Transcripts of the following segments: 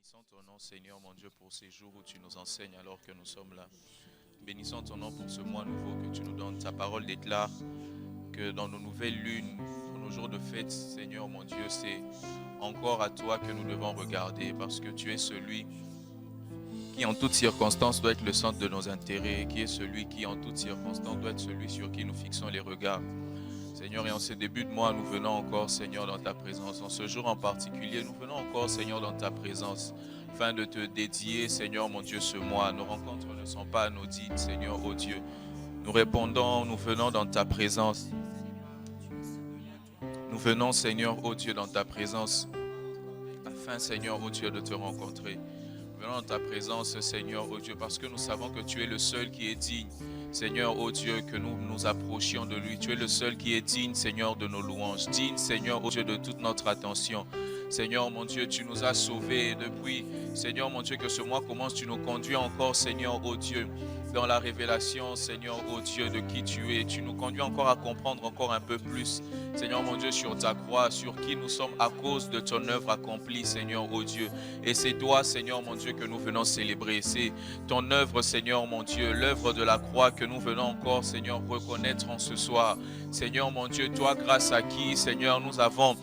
Bénissons ton nom, Seigneur, mon Dieu, pour ces jours où tu nous enseignes alors que nous sommes là. Bénissons ton nom pour ce mois nouveau que tu nous donnes. Ta parole déclare que dans nos nouvelles lunes, dans nos jours de fête, Seigneur, mon Dieu, c'est encore à toi que nous devons regarder parce que tu es celui qui en toutes circonstances doit être le centre de nos intérêts, qui est celui qui en toutes circonstances doit être celui sur qui nous fixons les regards. Seigneur, et en ce début de mois, nous venons encore, Seigneur, dans ta présence. En ce jour en particulier, nous venons encore, Seigneur, dans ta présence, afin de te dédier, Seigneur, mon Dieu, ce mois. Nos rencontres ne sont pas anodines, Seigneur, oh Dieu. Nous répondons, nous venons dans ta présence. Nous venons, Seigneur, oh Dieu, dans ta présence, afin, Seigneur, oh Dieu, de te rencontrer. Nous venons dans ta présence, Seigneur, oh Dieu, parce que nous savons que tu es le seul qui est digne. Seigneur, oh Dieu, que nous nous approchions de lui. Tu es le seul qui est digne, Seigneur, de nos louanges. Digne, Seigneur, oh Dieu, de toute notre attention. Seigneur, mon Dieu, tu nous as sauvés. Et depuis, Seigneur, mon Dieu, que ce mois commence, tu nous conduis encore, Seigneur, oh Dieu, dans la révélation, Seigneur, oh Dieu, de qui tu es. Tu nous conduis encore à comprendre encore un peu plus, Seigneur, mon Dieu, sur ta croix, sur qui nous sommes à cause de ton œuvre accomplie, Seigneur, oh Dieu. Et c'est toi, Seigneur, mon Dieu, que nous venons célébrer. C'est ton œuvre, Seigneur, mon Dieu, l'œuvre de la croix que nous venons encore, Seigneur, reconnaître en ce soir. Seigneur, mon Dieu, toi, grâce à qui, Seigneur, nous avons,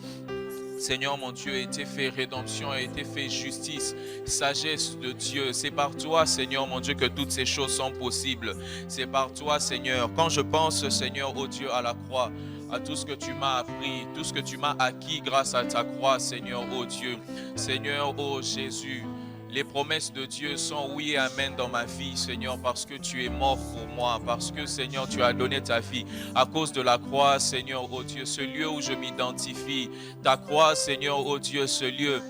Seigneur, mon Dieu, a été fait rédemption, a été fait justice, sagesse de Dieu. C'est par toi, Seigneur, mon Dieu, que toutes ces choses sont possibles. C'est par toi, Seigneur. Quand je pense, Seigneur, oh Dieu, à la croix, à tout ce que tu m'as appris, tout ce que tu m'as acquis grâce à ta croix, Seigneur, oh Dieu. Seigneur, oh Jésus. Les promesses de Dieu sont oui et amen dans ma vie, Seigneur, parce que tu es mort pour moi, parce que, Seigneur, tu as donné ta vie à cause de la croix, Seigneur, oh Dieu, ce lieu où je m'identifie, ta croix, Seigneur, oh Dieu, ce lieu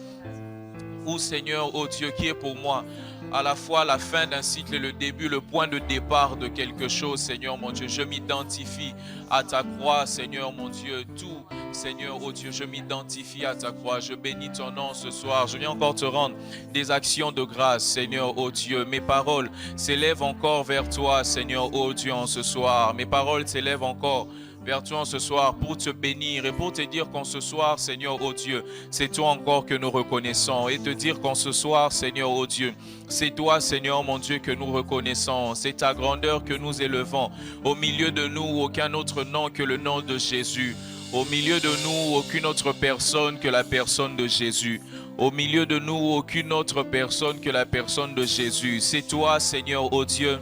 où, Seigneur, oh Dieu, qui est pour moi à la fois la fin d'un cycle et le début, le point de départ de quelque chose, Seigneur, mon Dieu. Je m'identifie à ta croix, Seigneur, mon Dieu. Tout, Seigneur, oh Dieu, je m'identifie à ta croix. Je bénis ton nom ce soir. Je viens encore te rendre des actions de grâce, Seigneur, oh Dieu. Mes paroles s'élèvent encore vers toi, Seigneur, oh Dieu, en ce soir. Mes paroles s'élèvent encore vers toi ce soir pour te bénir et pour te dire qu'en ce soir, Seigneur, oh Dieu, c'est toi encore que nous reconnaissons. Et te dire qu'en ce soir, Seigneur, oh Dieu, c'est toi, Seigneur, mon Dieu, que nous reconnaissons. C'est ta grandeur que nous élevons. Au milieu de nous, aucun autre nom que le nom de Jésus. Au milieu de nous, aucune autre personne que la personne de Jésus. Au milieu de nous, aucune autre personne que la personne de Jésus. C'est toi, Seigneur, oh Dieu,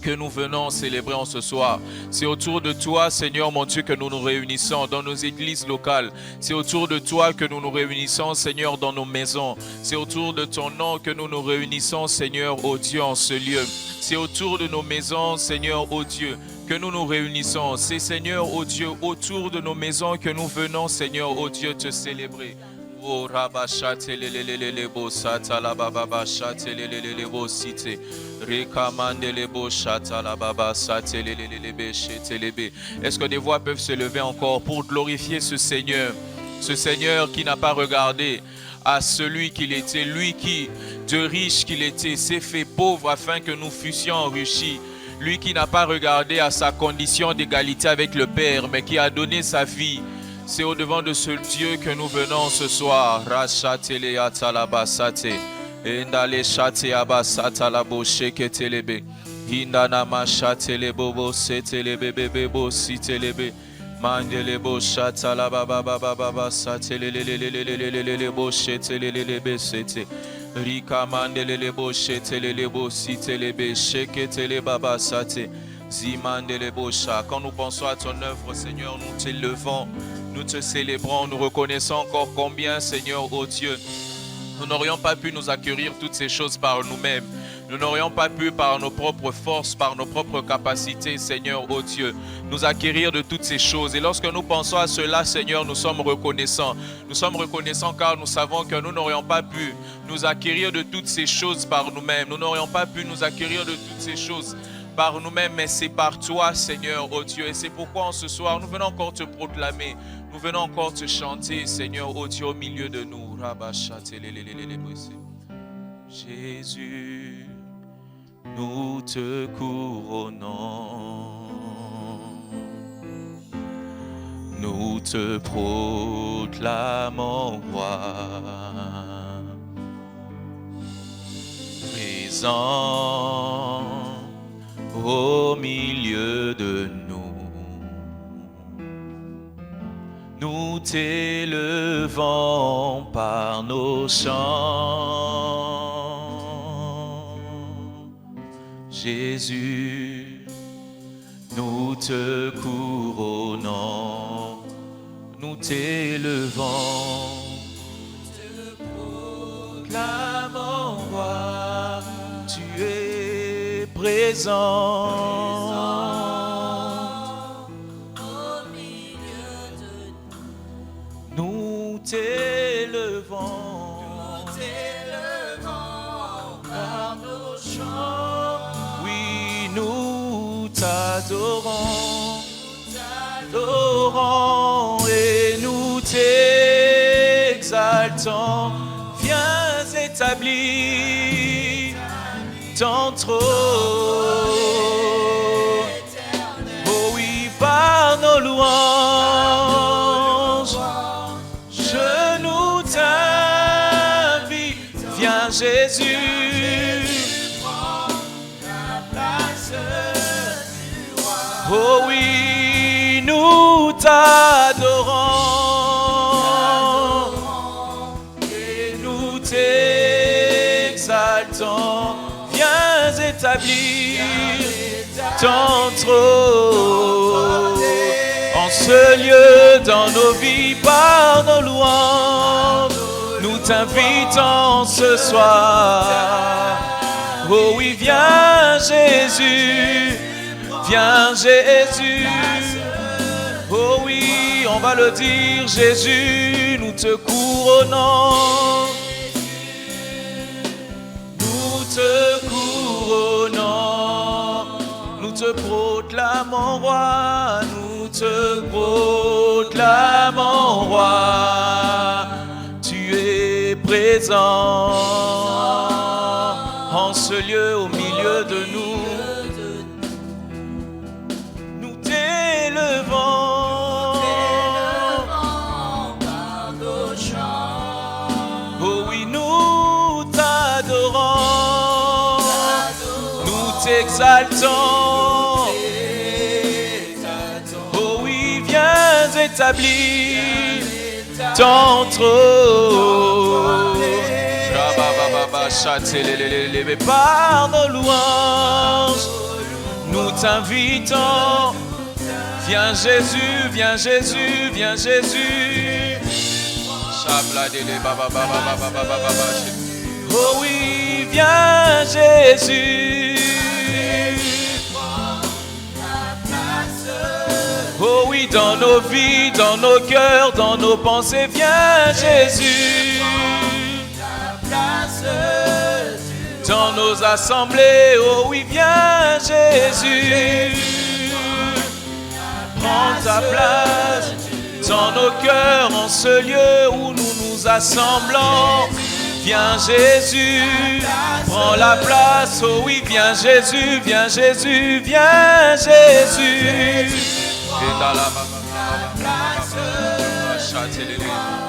que nous venons célébrer en ce soir. C'est autour de toi, Seigneur, mon Dieu, que nous nous réunissons dans nos églises locales. C'est autour de toi que nous nous réunissons, Seigneur, dans nos maisons. C'est autour de ton nom que nous nous réunissons, Seigneur, ô Dieu, en ce lieu. C'est autour de nos maisons, Seigneur, ô Dieu, que nous nous réunissons. C'est, Seigneur, ô Dieu, autour de nos maisons que nous venons, Seigneur, ô Dieu, te célébrer. Oh rabachate lelelelele bo sata la baba bachate lelelele bo site rekamande le bo chata la baba sate lelelele be chete lebe. Est-ce que des voix peuvent se lever encore pour glorifier ce Seigneur qui n'a pas regardé à celui qu'il était, lui qui, de riche qu'il était, s'est fait pauvre afin que nous fussions enrichis. Lui qui n'a pas regardé à sa condition d'égalité avec le Père, mais qui a donné sa vie. C'est au devant de ce Dieu que nous venons ce soir. Rachatele atalabasate. Endale chate abasata la boche ketelebe. Hindana machatele bobo setelebe bebo sitelebe. Mandele bo chata la baba baba baba satelelelelelelelele boche telelebe sete. Rika mandele boche telelebo sitelebe sheketele baba sate. Zimandele bocha. Quand nous pensons à ton œuvre, Seigneur, nous t'élevons. Nous te célébrons, nous reconnaissons encore combien, Seigneur, ô Dieu, nous n'aurions pas pu nous acquérir toutes ces choses par nous-mêmes. Nous n'aurions pas pu, par nos propres forces, par nos propres capacités, Seigneur, ô Dieu, nous acquérir de toutes ces choses. Et lorsque nous pensons à cela, Seigneur, nous sommes reconnaissants. Nous sommes reconnaissants car nous savons que nous n'aurions pas pu nous acquérir de toutes ces choses par nous-mêmes. Nous n'aurions pas pu nous acquérir de toutes ces choses par nous-mêmes, mais c'est par toi, Seigneur, ô Dieu. Et c'est pourquoi en ce soir, nous venons encore te proclamer. Nous venons encore te chanter, Seigneur, ô Dieu, au milieu de nous. Jésus, nous te couronnons. Nous te proclamons roi. présent au milieu de nous. Nous t'élevons par nos chants. Jésus, nous te couronnons, nous t'élevons, te proclamons roi, tu es présent. Nous t'élevons, par nos chants. Oui, nous t'adorons, et nous t'exaltons. Viens établir ton trône. Oh oui, par nos louanges. Viens Jésus, oh oui, nous t'adorons et nous t'exaltons. Viens établir ton trône en ce lieu dans nos vies par nos louanges. Nous t'invitons ce soir. Oh oui, viens Jésus, viens Jésus. Oh oui, on va le dire, Jésus, nous te couronnons. Nous te couronnons, nous te proclamons roi, nous te proclamons roi. Tu es présent en ce lieu au milieu de nous. Nous t'élevons par nos chants. Oh oui, nous t'adorons, nous t'exaltons. Oh oui, viens établir ton trône. Par nos louanges, nous t'invitons. Viens Jésus, viens Jésus, viens Jésus. Oh oui, viens Jésus. Oh oui, dans nos vies, dans nos cœurs, dans nos pensées, viens Jésus. Dans nos assemblées, oh oui, viens Jésus. Prends ta place dans nos cœurs, en ce lieu où nous nous assemblons. Viens Jésus, prends la place, oh oui, viens Jésus, viens Jésus, viens Jésus.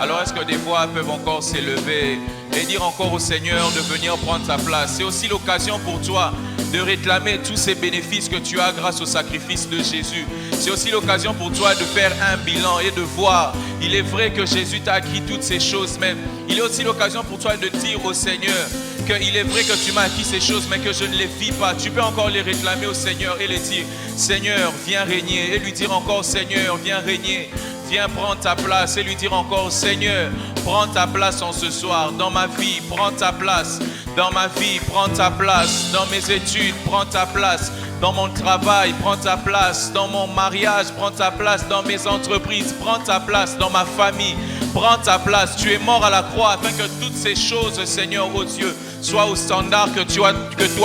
Alors est-ce que des voix peuvent encore s'élever et dire encore au Seigneur de venir prendre sa place? C'est aussi l'occasion pour toi de réclamer tous ces bénéfices que tu as grâce au sacrifice de Jésus. C'est aussi l'occasion pour toi de faire un bilan et de voir, il est vrai que Jésus t'a acquis toutes ces choses, mais il est aussi l'occasion pour toi de dire au Seigneur qu'il est vrai que tu m'as acquis ces choses, mais que je ne les vis pas. Tu peux encore les réclamer au Seigneur et les dire, Seigneur, viens régner. Et lui dire encore, Seigneur, viens régner. Viens prendre ta place et lui dire encore, Seigneur, prends ta place en ce soir. Dans ma vie, prends ta place. Dans ma vie, prends ta place. Dans mes études, prends ta place. Dans mon travail, prends ta place. Dans mon mariage, prends ta place. Dans mes entreprises, prends ta place. Dans ma famille, prends ta place. Tu es mort à la croix afin que toutes ces choses, Seigneur, oh Dieu, soient au standard que toi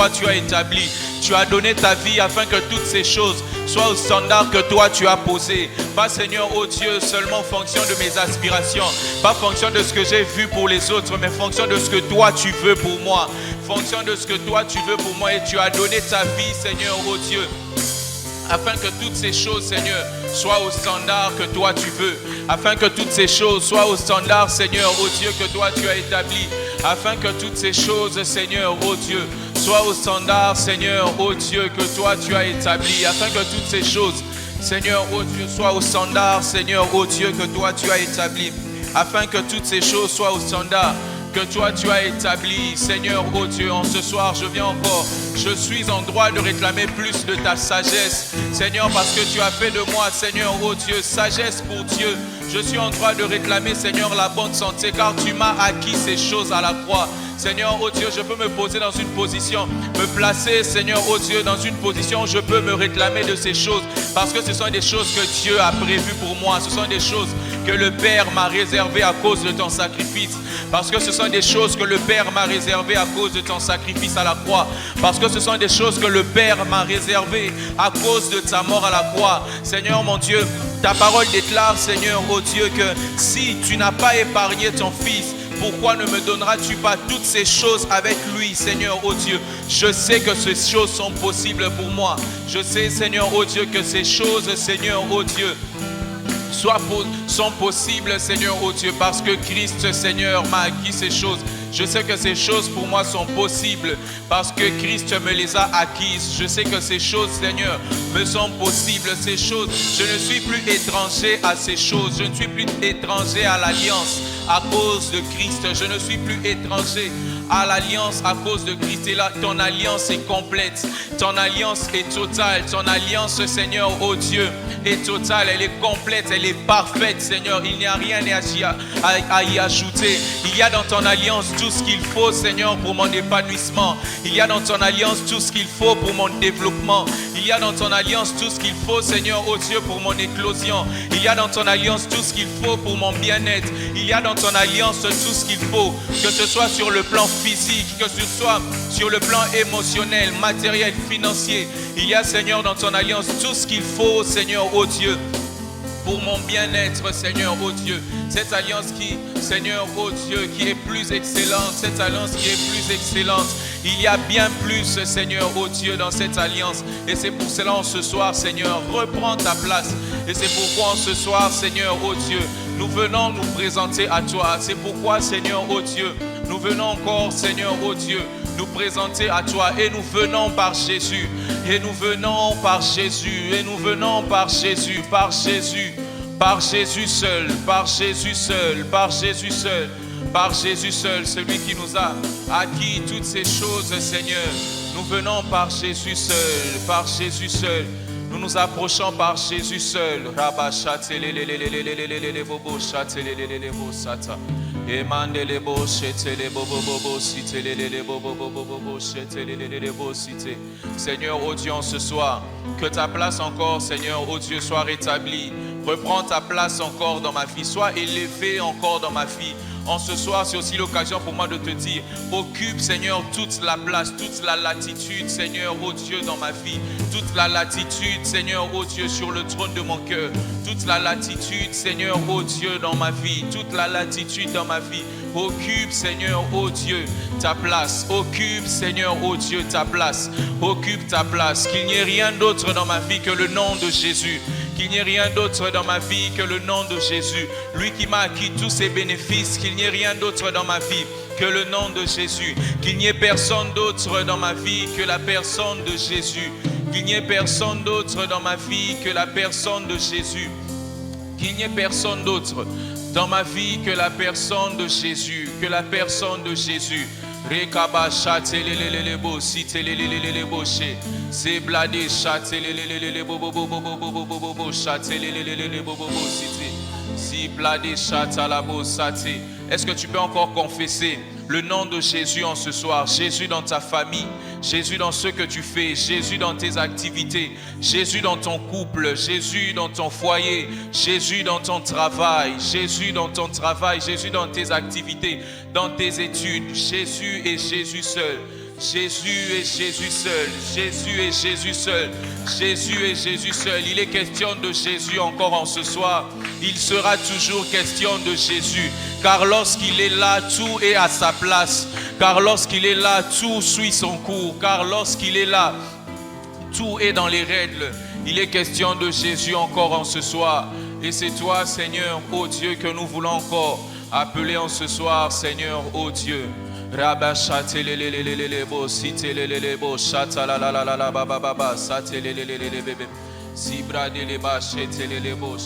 tu as établi. Tu as donné ta vie afin que toutes ces choses soient au standard que toi tu as posé. Pas, Seigneur, oh Dieu, seulement en fonction de mes aspirations. Pas en fonction de ce que j'ai vu pour les autres, mais en fonction de ce que toi tu veux pour moi. Fonction de ce que toi tu veux pour moi, et tu as donné ta vie, Seigneur, oh Dieu, afin que toutes ces choses, Seigneur, soient au standard que toi tu veux. Afin que toutes ces choses soient au standard, Seigneur, oh Dieu, que toi tu as établi. Afin que toutes ces choses, Seigneur, oh Dieu, soit au standard, Seigneur, ô Dieu, que toi tu as établi, afin que toutes ces choses, Seigneur, ô Dieu, soient au standard, Seigneur, ô Dieu, que toi tu as établi, afin que toutes ces choses soient au standard que toi tu as établi, Seigneur, ô Dieu. En ce soir, je viens encore, je suis en droit de réclamer plus de ta sagesse, Seigneur, parce que tu as fait de moi, Seigneur, ô Dieu, sagesse pour Dieu. Je suis en droit de réclamer, Seigneur, la bonne santé, car tu m'as acquis ces choses à la croix. Seigneur, oh Dieu, je peux me poser dans une position, me placer, Seigneur, oh Dieu, dans une position où je peux me réclamer de ces choses, parce que ce sont des choses que Dieu a prévues pour moi, ce sont des choses que le Père m'a réservées à cause de ton sacrifice, parce que ce sont des choses que le Père m'a réservées à cause de ton sacrifice à la croix, parce que ce sont des choses que le Père m'a réservées à cause de ta mort à la croix. Seigneur, mon Dieu, ta parole déclare, Seigneur, oh Dieu, que si tu n'as pas épargné ton Fils, pourquoi ne me donneras-tu pas toutes ces choses avec lui, Seigneur, oh Dieu? Je sais que ces choses sont possibles pour moi. Je sais, Seigneur, oh Dieu, que ces choses, Seigneur, oh Dieu, sont possibles, Seigneur, oh Dieu, parce que Christ, Seigneur, m'a acquis ces choses. Je sais que ces choses pour moi sont possibles parce que Christ me les a acquises. Je sais que ces choses, Seigneur, me sont possibles. Ces choses, je ne suis plus étranger à ces choses. Je ne suis plus étranger à l'alliance à cause de Christ. Je ne suis plus étranger à l'alliance à cause de Christ. Et là, ton alliance est complète. Ton alliance est totale. Ton alliance, Seigneur, oh Dieu, est totale. Elle est complète. Elle est parfaite, Seigneur. Il n'y a rien à y ajouter. Il y a dans ton alliance tout ce qu'il faut, Seigneur, pour mon épanouissement. Il y a dans ton alliance tout ce qu'il faut pour mon développement. Il y a dans ton alliance tout ce qu'il faut, Seigneur, oh Dieu, pour mon éclosion. Il y a dans ton alliance tout ce qu'il faut pour mon bien-être. Il y a dans ton alliance tout ce qu'il faut, que ce soit sur le plan physique, que ce soit sur le plan émotionnel, matériel, financier. Il y a, Seigneur, dans ton alliance tout ce qu'il faut, Seigneur, oh Dieu, pour mon bien-être, Seigneur, oh Dieu. Cette alliance qui, Seigneur, oh Dieu, qui est plus excellente, cette alliance qui est plus excellente. Il y a bien plus, Seigneur, oh Dieu, dans cette alliance. Et c'est pour cela, en ce soir, Seigneur, reprends ta place. Et c'est pourquoi, en ce soir, Seigneur, oh Dieu, nous venons nous présenter à toi. C'est pourquoi, Seigneur, oh Dieu, nous venons encore, Seigneur, oh Dieu, nous présenter à toi. Et nous venons par Jésus. Et nous venons par Jésus. Et nous venons par Jésus. Par Jésus. Par Jésus seul. Par Jésus seul. Par Jésus seul. Par Jésus seul. Celui qui nous a acquis toutes ces choses, Seigneur. Nous venons par Jésus seul. Par Jésus seul. Nous nous approchons par Jésus seul. Seigneur, oh Dieu, en ce soir, que ta place encore, Seigneur, oh Dieu, soit rétablie. Reprends ta place encore dans ma vie. Sois élevé encore dans ma vie. En ce soir, c'est aussi l'occasion pour moi de te dire, occupe, Seigneur, toute la place, toute la latitude, Seigneur, oh Dieu, dans ma vie. Toute la latitude, Seigneur, oh Dieu, sur le trône de mon cœur. Toute la latitude, Seigneur, oh Dieu, dans ma vie. Toute la latitude dans ma vie. Occupe, Seigneur, oh Dieu, ta place. Occupe, Seigneur, oh Dieu, ta place. Occupe ta place. Qu'il n'y ait rien d'autre dans ma vie que le nom de Jésus. Qu'il n'y ait rien d'autre dans ma vie que le nom de Jésus. Lui qui m'a acquis tous ses bénéfices. Qu'il n'y ait rien d'autre dans ma vie que le nom de Jésus. Qu'il n'y ait personne d'autre dans ma vie que la personne de Jésus. Qu'il n'y ait personne d'autre dans ma vie que la personne de Jésus. Qu'il n'y ait personne d'autre dans ma vie que la personne de Jésus. Que la personne de Jésus. Rekaba chatelelelelebo sitelelelelebo che c'est bladé chatelelelelebo bobo chatelelelelebo bobo site si bladé chatalabo sate. Est-ce que tu peux encore confesser le nom de Jésus en ce soir? Jésus dans ta famille, Jésus dans ce que tu fais, Jésus dans tes activités, Jésus dans ton couple, Jésus dans ton foyer, Jésus dans ton travail, Jésus dans ton travail, Jésus dans tes activités, dans tes études, Jésus et Jésus seul. Jésus et Jésus seul, Jésus et Jésus seul, Jésus et Jésus seul. Il est question de Jésus encore en ce soir. Il sera toujours question de Jésus. Car lorsqu'il est là, tout est à sa place. Car lorsqu'il est là, tout suit son cours. Car lorsqu'il est là, tout est dans les règles. Il est question de Jésus encore en ce soir. Et c'est toi, Seigneur, ô Dieu, que nous voulons encore appeler en ce soir, Seigneur, ô Dieu. Rabashatelelelelelebo, sitelelelebo, shatalalalalala, bababa, satelelelelelebe, zibradeleba, shetelelebo,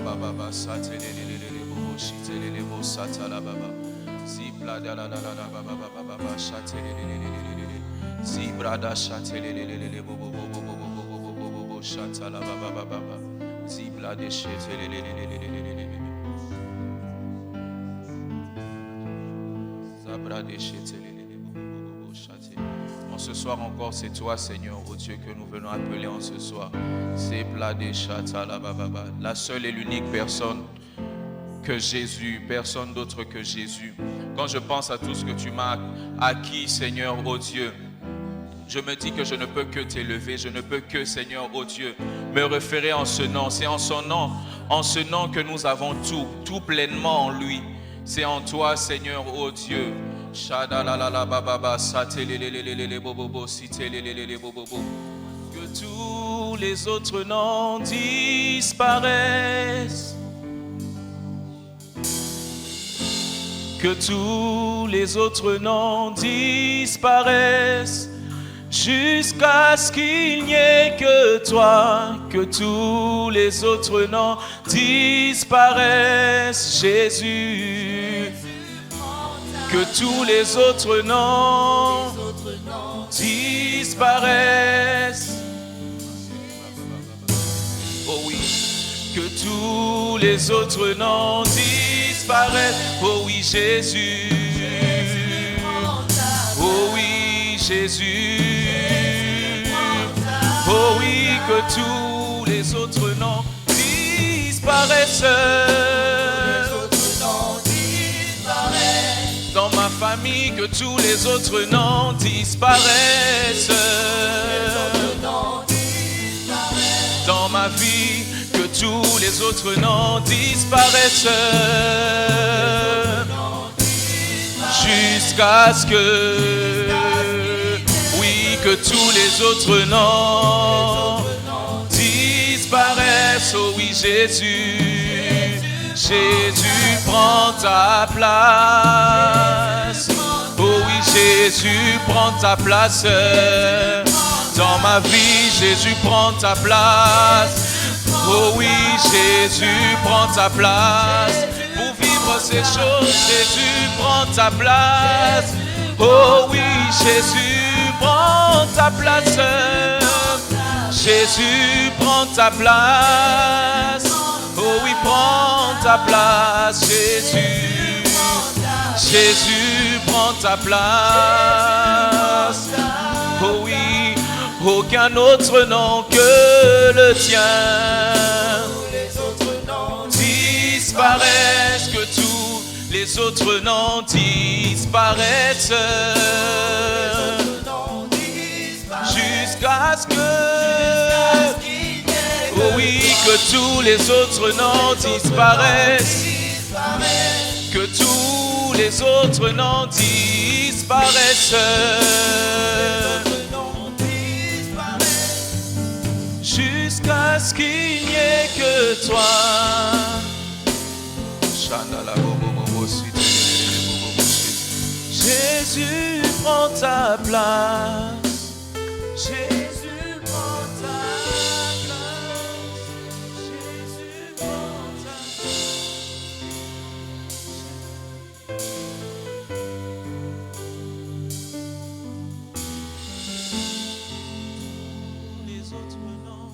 bababa, satelelelelebo, shitelelebo, satalababa, zibladalalalala, bababa, shatelelelelelele, zibrada, shatelelelelelebo, shatalababa. En ce soir encore, c'est toi, Seigneur, oh Dieu, que nous venons appeler en ce soir. La seule et l'unique personne que Jésus, personne d'autre que Jésus. Quand je pense à tout ce que tu m'as acquis, Seigneur, oh Dieu, je me dis que je ne peux que t'élever, je ne peux que, Seigneur, oh Dieu, me référer en ce nom. C'est en ce nom que nous avons tout pleinement en lui. C'est en toi, Seigneur, oh Dieu. Que tous les autres noms disparaissent. Que tous les autres noms disparaissent. Jusqu'à ce qu'il n'y ait que toi, que tous les autres noms disparaissent, Jésus. Que tous les autres noms disparaissent. Oh oui, que tous les autres noms disparaissent. Oh oui, Jésus. Oh oui, Jésus. Oh oui, que tous les autres noms disparaissent. Dans ma famille, que tous les autres noms disparaissent. Dans ma vie, que tous les autres noms disparaissent. Jusqu'à ce que, oui, que tous les autres noms disparaissent. Oh oui, Jésus, Jésus prend ta place. Oh oui, Jésus prend ta place. Dans ma vie, Jésus prend ta place. Oh oui, Jésus prend ta place. Pour vivre ces choses, Jésus prend ta place. Oh oui, Jésus prend ta place. Jésus prend ta place. Oh oui, prends ta place, Jésus. Jésus prend ta place. Oh oui, aucun autre nom que le tien. Disparaissent, que tous les autres noms disparaissent. Jusqu'à ce que, oh oui, que tous les autres noms disparaissent. Que tous les autres noms disparaissent. Jusqu'à ce qu'il n'y ait que toi. Jésus prend ta place. Jésus prend ta place. Jésus prend ta les autres noms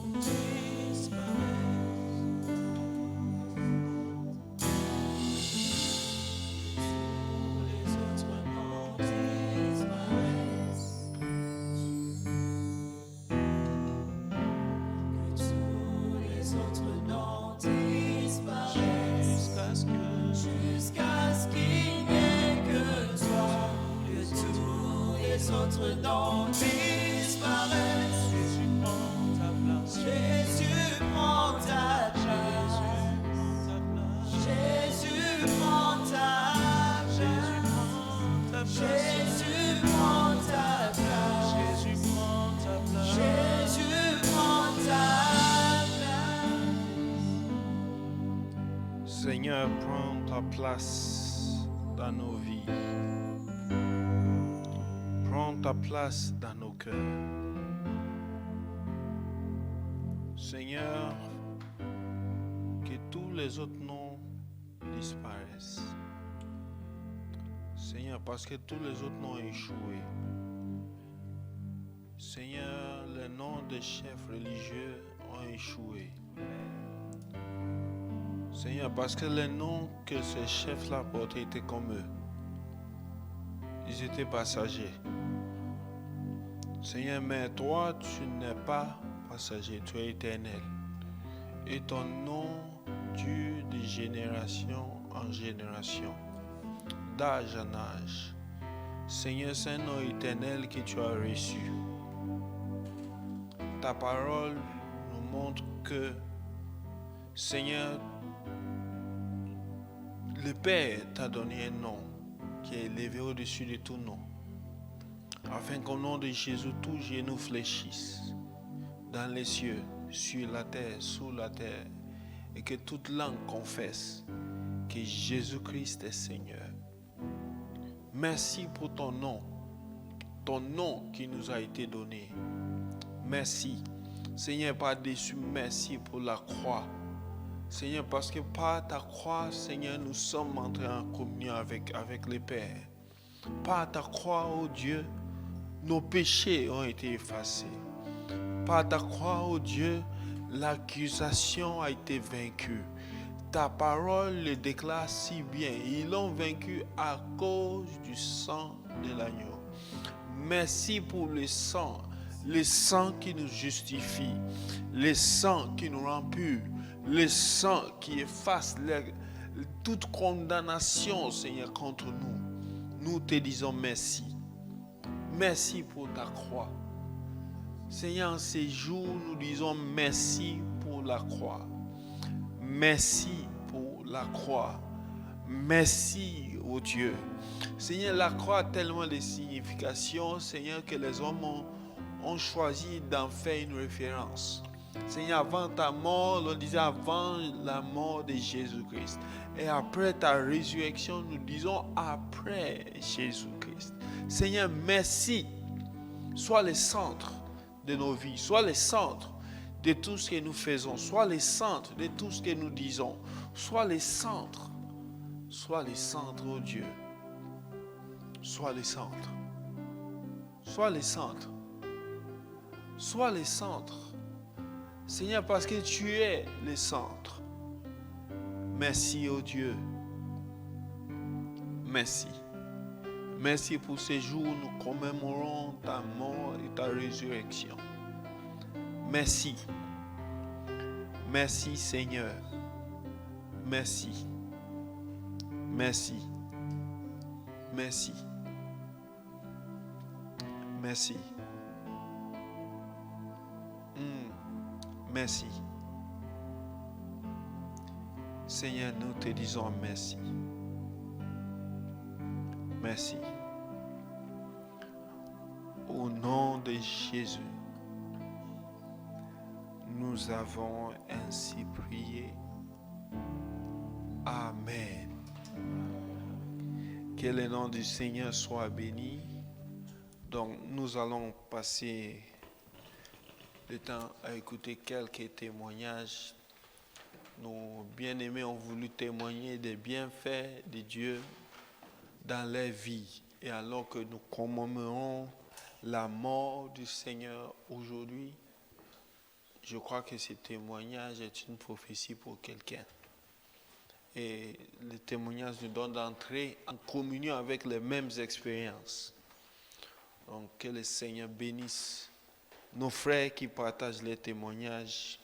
autres noms disparaissent. Jésus prend ta place. Jésus prend ta place. Jésus prend ta place. Jésus prend ta place. Jésus prend ta place. Seigneur, prends ta place dans nos vies. Prends ta place dans nos cœurs. Seigneur, que tous les autres noms disparaissent. Seigneur, parce que tous les autres noms ont échoué. Seigneur, les noms des chefs religieux ont échoué. Seigneur, parce que les noms que ces chefs-là portaient étaient comme eux. Ils étaient passagers. Seigneur, mais toi, tu n'es pas passager, tu es éternel. Et ton nom dure de génération en génération, d'âge en âge. Seigneur, c'est un nom éternel que tu as reçu. Ta parole nous montre que, Seigneur, le Père t'a donné un nom qui est élevé au-dessus de tout nom, afin qu'au nom de Jésus, tout genou fléchisse, dans les cieux, sur la terre, sous la terre, et que toute langue confesse que Jésus-Christ est Seigneur. Merci pour ton nom qui nous a été donné. Merci. Seigneur, par-dessus, merci pour la croix. Seigneur, parce que par ta croix, Seigneur, nous sommes entrés en communion avec le Père. Par ta croix, oh Dieu, nos péchés ont été effacés. Par ta croix, oh Dieu, l'accusation a été vaincue. Ta parole le déclare si bien. Ils l'ont vaincu à cause du sang de l'agneau. Merci pour le sang qui nous justifie, le sang qui nous rend purs, le sang qui efface toute condamnation, Seigneur, contre nous. Nous te disons merci. Merci pour ta croix. Seigneur, en ces jours, nous disons merci pour la croix. Merci pour la croix. Merci, oh Dieu. Seigneur, la croix a tellement de significations, Seigneur, que les hommes ont choisi d'en faire une référence. Seigneur, avant ta mort, on disait avant la mort de Jésus-Christ. Et après ta résurrection, nous disons après Jésus-Christ. Seigneur, merci. Sois le centre de nos vies, sois le centre de tout ce que nous faisons, sois le centre de tout ce que nous disons, sois le centre, oh Dieu, sois le centre, sois le centre, sois le centre, Seigneur, parce que tu es le centre. Merci, oh Dieu, merci. Merci pour ces jours où nous commémorons ta mort et ta résurrection. Merci. Merci Seigneur. Merci. Merci. Merci. Merci. Merci. Seigneur, nous te disons merci. Merci. Au nom de Jésus, nous avons ainsi prié. Amen. Que le nom du Seigneur soit béni. Donc, nous allons passer le temps à écouter quelques témoignages. Nos bien-aimés ont voulu témoigner des bienfaits de Dieu dans leur vie. Et alors que nous commémorons la mort du Seigneur aujourd'hui, je crois que ce témoignage est une prophétie pour quelqu'un. Et le témoignage nous donne d'entrer en communion avec les mêmes expériences. Donc que le Seigneur bénisse nos frères qui partagent les témoignages.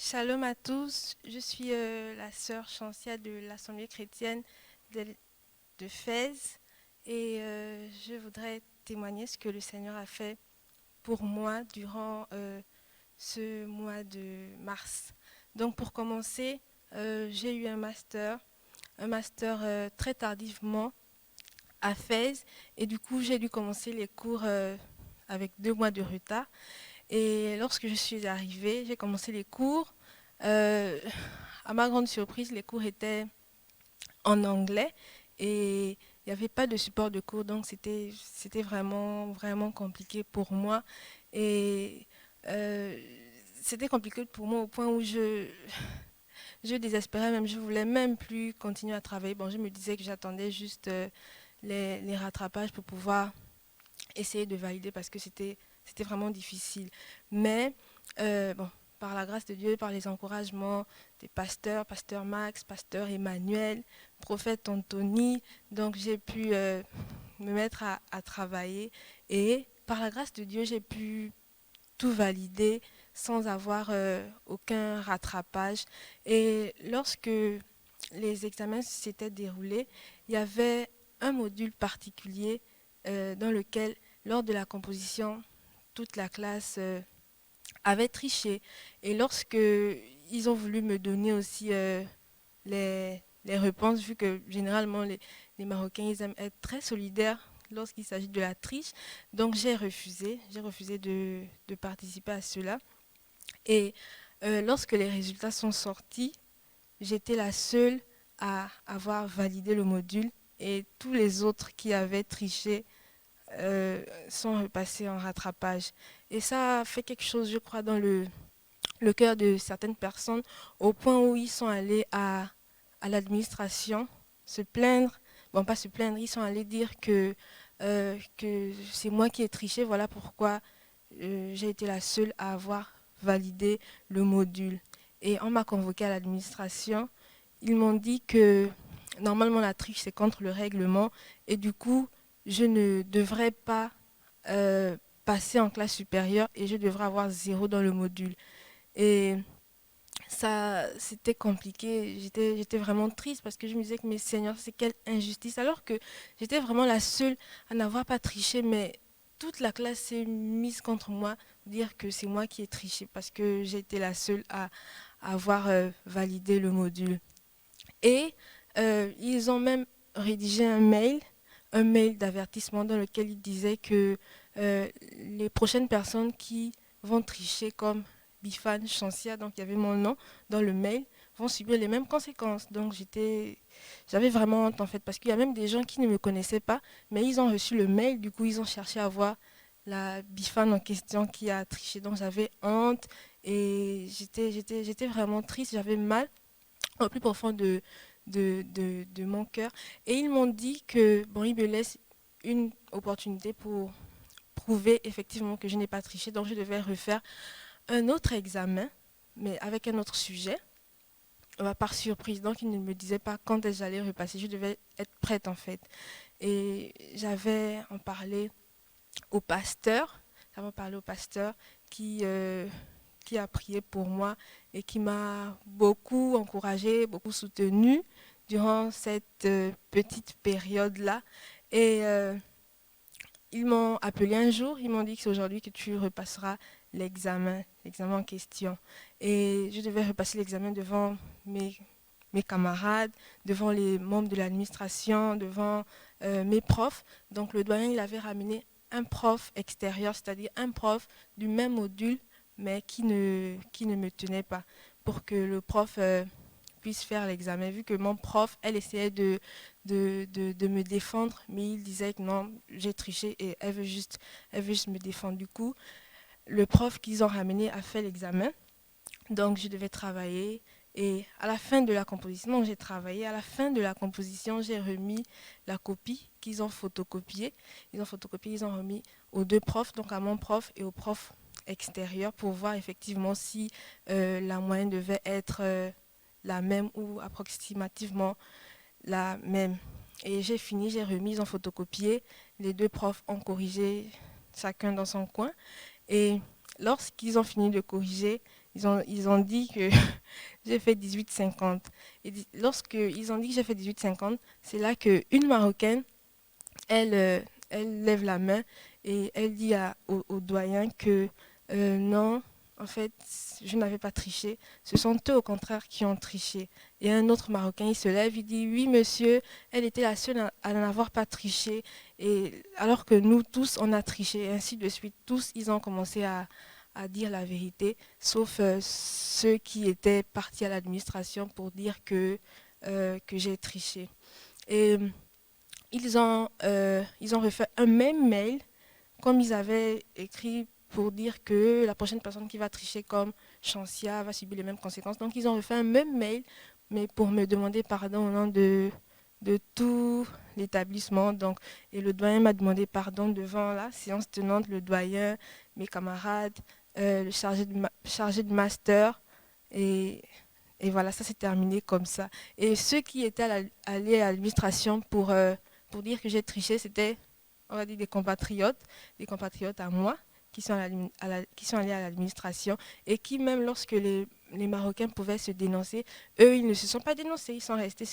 Shalom à tous, je suis la sœur Chancia de l'Assemblée chrétienne de Fès et je voudrais témoigner ce que le Seigneur a fait pour moi durant ce mois de mars. Donc pour commencer, j'ai eu un master très tardivement à Fès. Et du coup, j'ai dû commencer les cours avec 2 mois de retard. Et lorsque je suis arrivée, j'ai commencé les cours. Euh, à ma grande surprise, les cours étaient en anglais et il n'y avait pas de support de cours, donc c'était vraiment, vraiment compliqué pour moi. Et euh, c'était compliqué pour moi au point où je désespérais même, je voulais même plus continuer à travailler. Bon, je me disais que j'attendais juste les rattrapages pour pouvoir essayer de valider parce que c'était vraiment difficile. Mais bon, par la grâce de Dieu, par les encouragements des pasteurs, pasteur Max, pasteur Emmanuel, prophète Anthony, donc j'ai pu me mettre à travailler et par la grâce de Dieu, j'ai pu tout valider sans avoir aucun rattrapage. Et lorsque les examens s'étaient déroulés, il y avait un module particulier dans lequel, lors de la composition, toute la classe avait triché. Et lorsque ils ont voulu me donner aussi les réponses, vu que généralement les Marocains, ils aiment être très solidaires lorsqu'il s'agit de la triche. Donc j'ai refusé de participer à cela. Et lorsque les résultats sont sortis, j'étais la seule à avoir validé le module et tous les autres qui avaient triché sont repassés en rattrapage. Et ça a fait quelque chose, je crois, dans le cœur de certaines personnes, au point où ils sont allés à l'administration se plaindre, bon pas se plaindre, ils sont allés dire que c'est moi qui ai triché, voilà pourquoi j'ai été la seule à avoir validé le module. Et on m'a convoqué à l'administration, ils m'ont dit que normalement la triche c'est contre le règlement et du coup je ne devrais pas euh, passer en classe supérieure et je devrais avoir 0 dans le module. Et ça, c'était compliqué. J'étais vraiment triste parce que je me disais que, mais Seigneur, c'est quelle injustice. Alors que j'étais vraiment la seule à n'avoir pas triché, mais toute la classe s'est mise contre moi, dire que c'est moi qui ai triché parce que j'ai été la seule à avoir validé le module. Et ils ont même rédigé un mail d'avertissement dans lequel ils disaient que les prochaines personnes qui vont tricher comme Bifan Chancia, donc il y avait mon nom dans le mail, vont subir les mêmes conséquences. Donc j'avais vraiment honte en fait, parce qu'il y a même des gens qui ne me connaissaient pas, mais ils ont reçu le mail, du coup ils ont cherché à voir la Bifan en question qui a triché. Donc j'avais honte et j'étais vraiment triste, j'avais mal au plus profond de mon cœur. Et ils m'ont dit que, bon, ils me laissent une opportunité pour prouver effectivement que je n'ai pas triché. Donc, je devais refaire un autre examen, mais avec un autre sujet, par surprise. Donc, ils ne me disaient pas quand est-ce que j'allais repasser. Je devais être prête, en fait. Et j'avais en parlé au pasteur. J'avais parlé au pasteur qui a prié pour moi et qui m'a beaucoup encouragée, beaucoup soutenue durant cette petite période-là. Et ils m'ont appelé un jour, ils m'ont dit que c'est aujourd'hui que tu repasseras l'examen en question. Et je devais repasser l'examen devant mes camarades, devant les membres de l'administration, devant mes profs. Donc le doyen, il avait ramené un prof extérieur, c'est-à-dire un prof du même module, mais qui ne me tenait pas, pour que le prof puisse faire l'examen. Vu que mon prof, elle essayait de me défendre, mais il disait que non, j'ai triché et elle veut juste me défendre. Du coup, le prof qu'ils ont ramené a fait l'examen. Donc, je devais travailler. Et à la fin de la composition, j'ai travaillé. À la fin de la composition, j'ai remis la copie qu'ils ont photocopiée. Ils ont remis aux 2 profs, donc à mon prof et au prof extérieur, pour voir effectivement si la moyenne devait être la même ou approximativement la même. Et j'ai fini, j'ai remis, ils ont photocopié. Les 2 profs ont corrigé chacun dans son coin. Et lorsqu'ils ont fini de corriger, ils ont dit que j'ai fait 18,50. Et lorsqu'ils ont dit que j'ai fait 18,50, c'est là qu'une Marocaine, elle lève la main et elle dit au doyen que non, en fait, je n'avais pas triché. Ce sont eux, au contraire, qui ont triché. Et un autre Marocain, il se lève, il dit, oui, monsieur, elle était la seule à n'avoir pas triché. Et alors que nous tous, on a triché, et ainsi de suite. Tous, ils ont commencé à dire la vérité, sauf ceux qui étaient partis à l'administration pour dire que j'ai triché. Et ils ont refait un même mail, comme ils avaient écrit pour dire que la prochaine personne qui va tricher comme Chancia va subir les mêmes conséquences. Donc, ils ont refait un même mail, mais pour me demander pardon au nom de tout l'établissement. Donc, et le doyen m'a demandé pardon devant la séance tenante, le doyen, mes camarades, le chargé de master. Et, et voilà, ça s'est terminé comme ça. Et ceux qui étaient allés à l'administration pour dire que j'ai triché, c'était, on va dire, des compatriotes à moi, qui sont allés à l'administration et qui, même lorsque les Marocains pouvaient se dénoncer, eux, ils ne se sont pas dénoncés, ils sont restés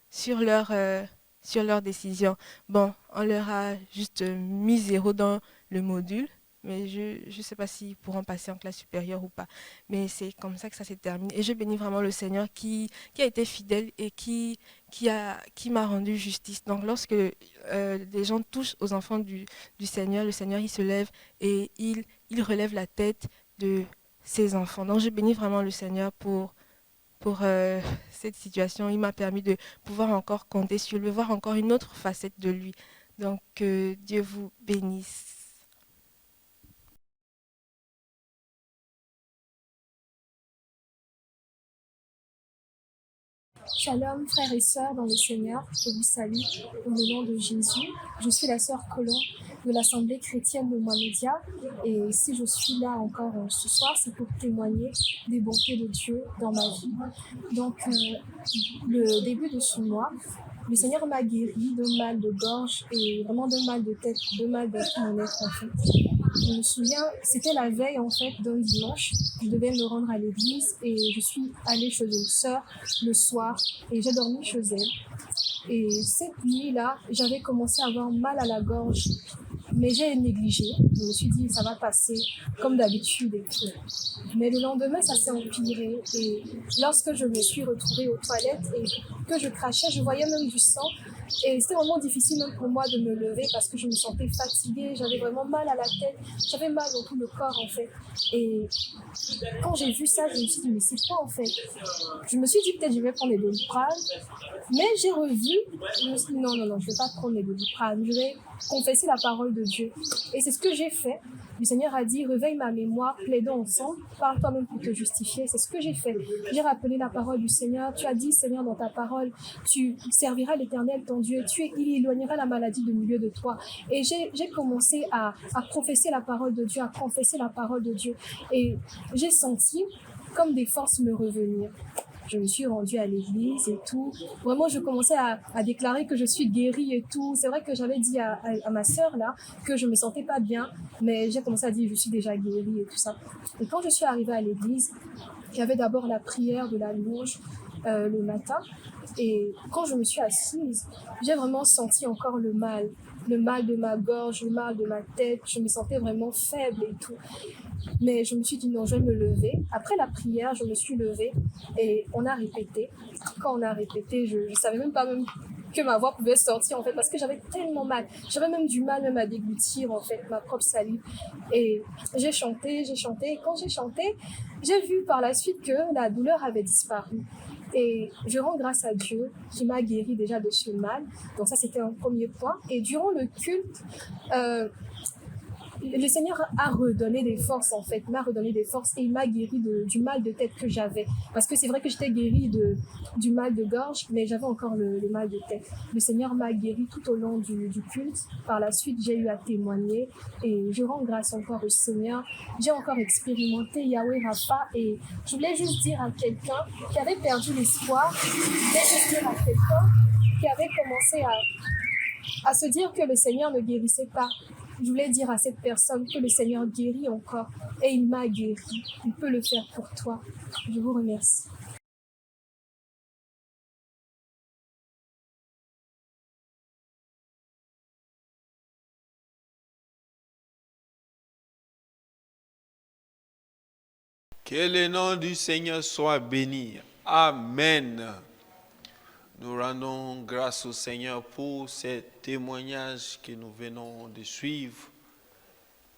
sur leur décision. Bon, on leur a juste mis 0 dans le module, mais je ne sais pas s'ils pourront passer en classe supérieure ou pas. Mais c'est comme ça que ça s'est terminé. Et je bénis vraiment le Seigneur qui a été fidèle et qui m'a rendu justice. Donc lorsque des gens touchent aux enfants du Seigneur, le Seigneur, il se lève et il relève la tête de ses enfants. Donc je bénis vraiment le Seigneur pour cette situation. Il m'a permis de pouvoir encore compter sur lui, voir encore une autre facette de lui. Donc que Dieu vous bénisse. Shalom, frères et sœurs dans le Seigneur, je vous salue au nom de Jésus. Je suis la sœur Colombe de l'Assemblée chrétienne de Mohamedia et si je suis là encore ce soir, c'est pour témoigner des bontés de Dieu dans ma vie. Donc, le début de ce mois, le Seigneur m'a guéri d'un mal de gorge et vraiment d'un mal de tête, d'un mal dans tout mon être en fait. Je me souviens, c'était la veille en fait d'un dimanche. Je devais me rendre à l'église et je suis allée chez une sœur le soir et j'ai dormi chez elle. Et cette nuit-là, j'avais commencé à avoir mal à la gorge, mais j'ai négligé. Je me suis dit, ça va passer comme d'habitude et tout. Mais le lendemain, ça s'est empiré et lorsque je me suis retrouvée aux toilettes et que je crachais, je voyais même du sang. Et c'était vraiment difficile même pour moi de me lever parce que je me sentais fatiguée, j'avais vraiment mal à la tête, j'avais mal dans tout le corps en fait. Et quand j'ai vu ça, je me suis dit, mais c'est quoi en fait? Je me suis dit peut-être je vais prendre les Doliprane, mais j'ai revu, je me suis dit non, je ne vais pas prendre les Doliprane, je vais confesser la parole de Dieu. Et c'est ce que j'ai fait. Le Seigneur a dit, réveille ma mémoire, plaidons ensemble, parle toi-même pour te justifier. C'est ce que j'ai fait. J'ai rappelé la parole du Seigneur. Tu as dit, Seigneur, dans ta parole, tu serviras l'Éternel, ton Dieu. Il éloignera la maladie du milieu de toi. Et j'ai commencé à professer la parole de Dieu, à confesser la parole de Dieu. Et j'ai senti comme des forces me revenir. Je me suis rendue à l'église et tout. Vraiment, je commençais à déclarer que je suis guérie et tout. C'est vrai que j'avais dit à ma sœur là que je me sentais pas bien, mais j'ai commencé à dire je suis déjà guérie et tout ça. Et quand je suis arrivée à l'église, il y avait d'abord la prière de la louange le matin. Et quand je me suis assise, j'ai vraiment senti encore le mal de ma gorge, le mal de ma tête. Je me sentais vraiment faible et tout. Mais je me suis dit non, je vais me lever. Après la prière, je me suis levée et on a répété. Quand on a répété, je ne savais même pas même que ma voix pouvait sortir en fait parce que j'avais tellement mal. J'avais même du mal même à déglutir en fait ma propre salive. Et j'ai chanté. Et quand j'ai chanté, j'ai vu par la suite que la douleur avait disparu. Et je rends grâce à Dieu qui m'a guéri déjà de ce mal. Donc ça, c'était un premier point. Et durant le culte, le Seigneur a redonné des forces en fait, m'a redonné des forces et il m'a guéri du mal de tête que j'avais. Parce que c'est vrai que j'étais guérie du mal de gorge, mais j'avais encore le mal de tête. Le Seigneur m'a guéri tout au long du culte. Par la suite, j'ai eu à témoigner et je rends grâce encore au Seigneur. J'ai encore expérimenté Yahweh Rapha et je voulais juste dire à quelqu'un qui avait perdu l'espoir, je voulais juste dire à quelqu'un qui avait commencé à se dire que le Seigneur ne guérissait pas. Je voulais dire à cette personne que le Seigneur guérit encore et il m'a guéri. Il peut le faire pour toi. Je vous remercie. Que le nom du Seigneur soit béni. Amen. Nous rendons grâce au Seigneur pour ces témoignages que nous venons de suivre.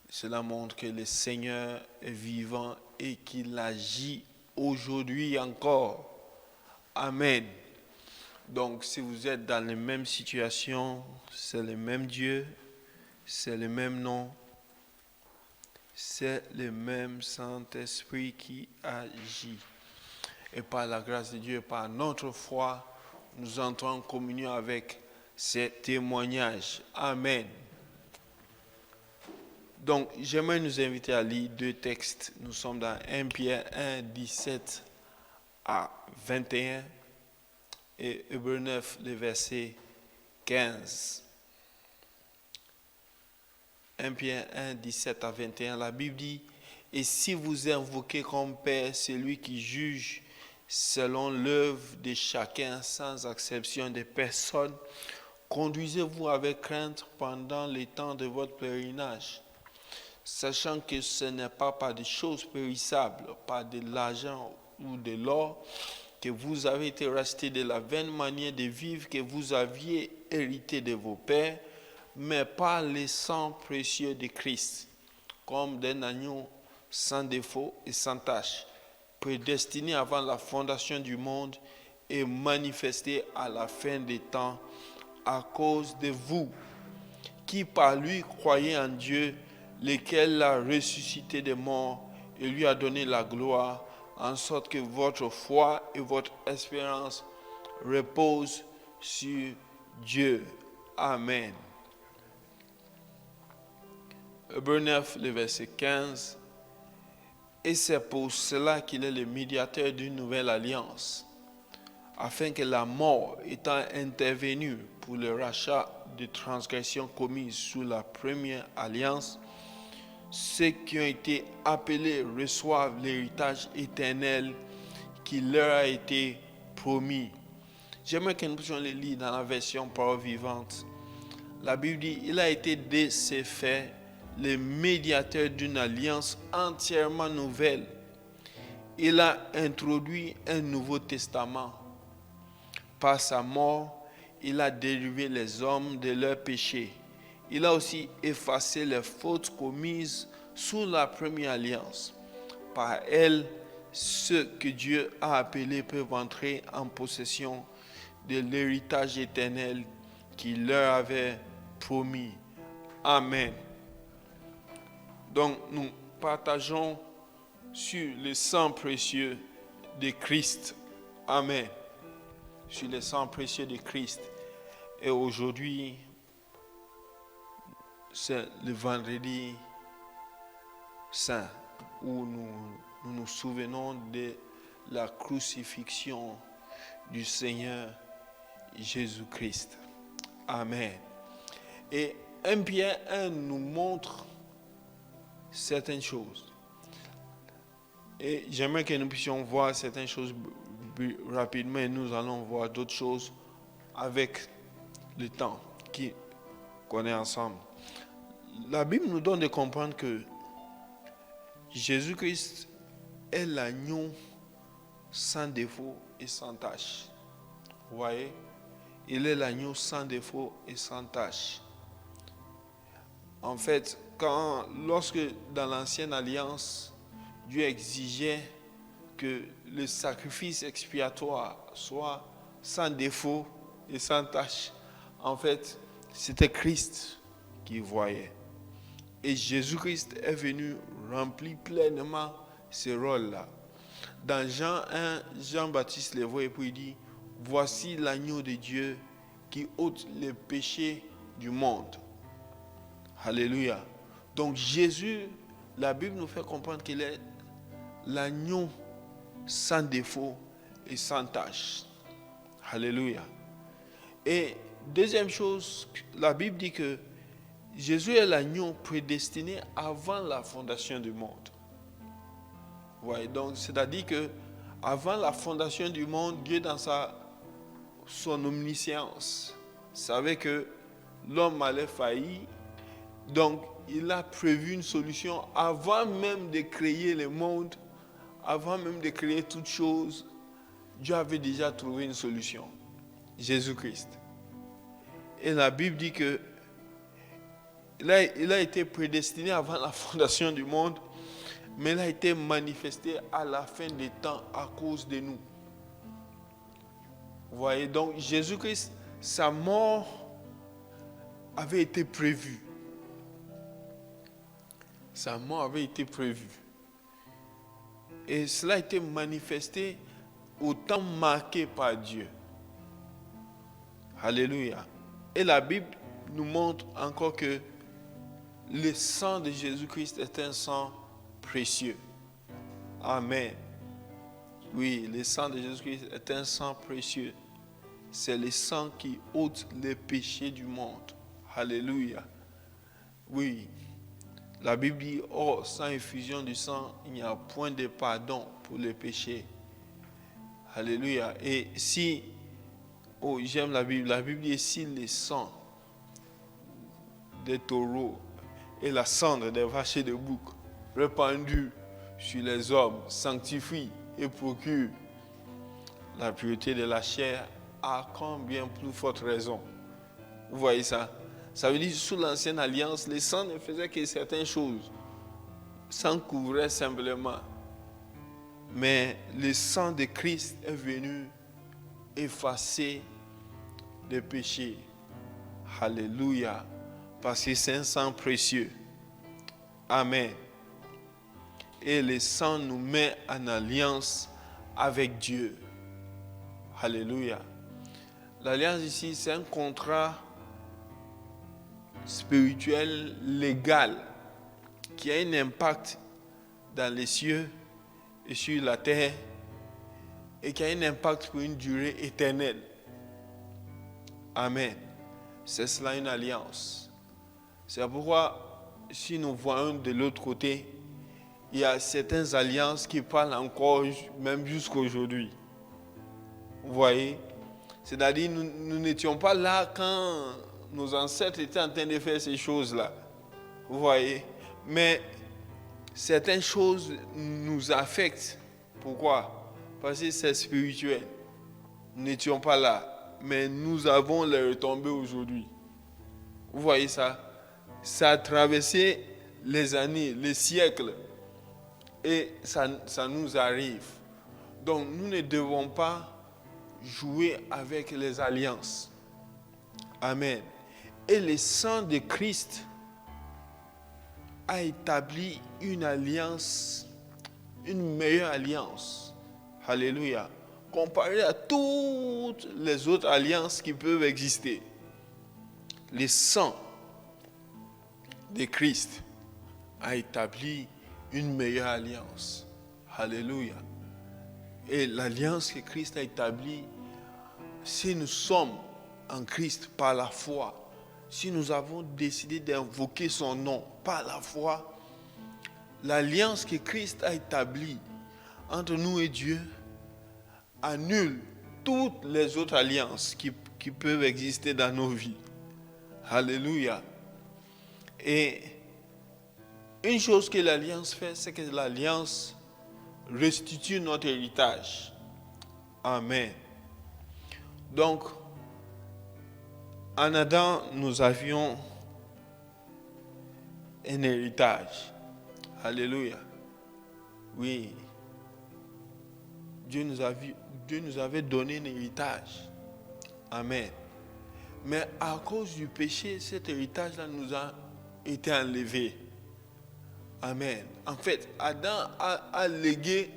Cela montre que le Seigneur est vivant et qu'il agit aujourd'hui encore. Amen. Donc, si vous êtes dans les mêmes situations, c'est le même Dieu, c'est le même nom, c'est le même Saint-Esprit qui agit. Et par la grâce de Dieu, par notre foi, nous entrons en communion avec ces témoignages. Amen. Donc, j'aimerais nous inviter à lire deux textes. Nous sommes dans 1 Pierre 1, 17 à 21 et Hébreux 9, le verset 15. 1 Pierre 1, 17 à 21, la Bible dit « Et si vous invoquez comme Père celui qui juge selon l'œuvre de chacun sans exception de personne, conduisez-vous avec crainte pendant les temps de votre pèlerinage, sachant que ce n'est pas par des choses périssables, par de l'argent ou de l'or, que vous avez été rachetés de la vaine manière de vivre que vous aviez hérité de vos pères, mais par le sang précieux de Christ, comme d'un agneau sans défaut et sans tache, prédestiné avant la fondation du monde et manifesté à la fin des temps à cause de vous, qui par lui croyez en Dieu, lequel l'a ressuscité des morts et lui a donné la gloire, en sorte que votre foi et votre espérance reposent sur Dieu. Amen. Hébreux 9, le verset 15. Et c'est pour cela qu'il est le médiateur d'une nouvelle alliance, afin que la mort étant intervenue pour le rachat des transgressions commises sous la première alliance, ceux qui ont été appelés reçoivent l'héritage éternel qui leur a été promis. J'aimerais que nous puissions le lire dans la version parole vivante. La Bible dit, il a été de ces faits le médiateur d'une alliance entièrement nouvelle. Il a introduit un nouveau testament. Par sa mort, il a délivré les hommes de leurs péchés. Il a aussi effacé les fautes commises sous la première alliance. Par elle, ceux que Dieu a appelés peuvent entrer en possession de l'héritage éternel qu'il leur avait promis. Amen. Donc, nous partageons sur le sang précieux de Christ. Amen. Sur le sang précieux de Christ. Et aujourd'hui, c'est le vendredi saint où nous nous souvenons de la crucifixion du Seigneur Jésus-Christ. Amen. Et 1 Pierre 1 nous montre certaines choses. Et j'aimerais que nous puissions voir certaines choses rapidement et nous allons voir d'autres choses avec le temps qu'on est ensemble. La Bible nous donne de comprendre que Jésus-Christ est l'agneau sans défaut et sans tache. Vous voyez? Il est l'agneau sans défaut et sans tache. En fait, lorsque dans l'ancienne alliance, Dieu exigeait que le sacrifice expiatoire soit sans défaut et sans tache, en fait, c'était Christ qui voyait. Et Jésus-Christ est venu remplir pleinement ce rôle-là. Dans Jean 1, Jean-Baptiste le voit et puis il dit, « Voici l'agneau de Dieu qui ôte les péchés du monde. » Alléluia. Donc Jésus, la Bible nous fait comprendre qu'il est l'agneau sans défaut et sans tache. Alléluia. Et deuxième chose, la Bible dit que Jésus est l'agneau prédestiné avant la fondation du monde. Ouais, donc c'est-à-dire que avant la fondation du monde, Dieu dans son omniscience savait que l'homme allait faillir. Donc il a prévu une solution avant même de créer le monde, avant même de créer toutes choses, Dieu avait déjà trouvé une solution. Jésus-Christ. Et la Bible dit que il a été prédestiné avant la fondation du monde, mais il a été manifesté à la fin des temps à cause de nous. Vous voyez, donc Jésus-Christ, sa mort avait été prévue. Sa mort avait été prévue. Et cela a été manifesté au temps marqué par Dieu. Alléluia. Et la Bible nous montre encore que le sang de Jésus-Christ est un sang précieux. Amen. Oui, le sang de Jésus-Christ est un sang précieux. C'est le sang qui ôte les péchés du monde. Alléluia. Oui. La Bible dit, oh, sans effusion du sang, il n'y a point de pardon pour les péchés. Alléluia. Et si, oh, j'aime la Bible dit, si le sang des taureaux et la cendre des vaches et des boucs répandus sur les hommes sanctifie et procure la pureté de la chair, à combien plus forte raison. Vous voyez ça? Ça veut dire, sous l'ancienne alliance, le sang ne faisait que certaines choses. Le sang couvrait simplement. Mais le sang de Christ est venu effacer les péchés. Alléluia. Parce que c'est un sang précieux. Amen. Et le sang nous met en alliance avec Dieu. Alléluia. L'alliance ici, c'est un contrat spirituel, légal, qui a un impact dans les cieux et sur la terre, et qui a un impact pour une durée éternelle. Amen. C'est cela une alliance. C'est pourquoi, si nous voyons de l'autre côté, il y a certaines alliances qui parlent encore, même jusqu'à aujourd'hui. Vous voyez? C'est-à-dire, nous n'étions pas là quand nos ancêtres étaient en train de faire ces choses-là. Vous voyez? Mais certaines choses nous affectent. Pourquoi? Parce que c'est spirituel. Nous n'étions pas là. Mais nous avons les retombées aujourd'hui. Vous voyez ça? Ça a traversé les années, les siècles. Et ça nous arrive. Donc nous ne devons pas jouer avec les alliances. Amen. Et le sang de Christ a établi une alliance, une meilleure alliance. Alléluia. Comparé à toutes les autres alliances qui peuvent exister. Le sang de Christ a établi une meilleure alliance. Alléluia. Et l'alliance que Christ a établie, si nous sommes en Christ par la foi, si nous avons décidé d'invoquer son nom par la foi, l'alliance que Christ a établie entre nous et Dieu annule toutes les autres alliances qui peuvent exister dans nos vies. Alléluia. Et une chose que l'alliance fait, c'est que l'alliance restitue notre héritage. Amen. Donc, en Adam, nous avions un héritage. Alléluia. Oui. Dieu nous avait donné un héritage. Amen. Mais à cause du péché, cet héritage-là nous a été enlevé. Amen. En fait, Adam a légué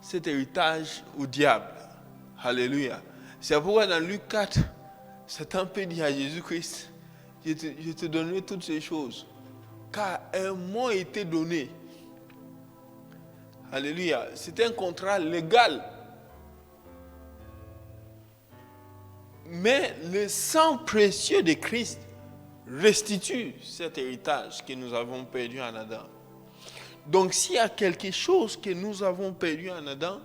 cet héritage au diable. Alléluia. C'est pourquoi dans Luc 4, Satan peut dire à Jésus-Christ, je te donnerai toutes ces choses, car elles m'ont été données. Alléluia. C'est un contrat légal. Mais le sang précieux de Christ restitue cet héritage que nous avons perdu en Adam. Donc s'il y a quelque chose que nous avons perdu en Adam,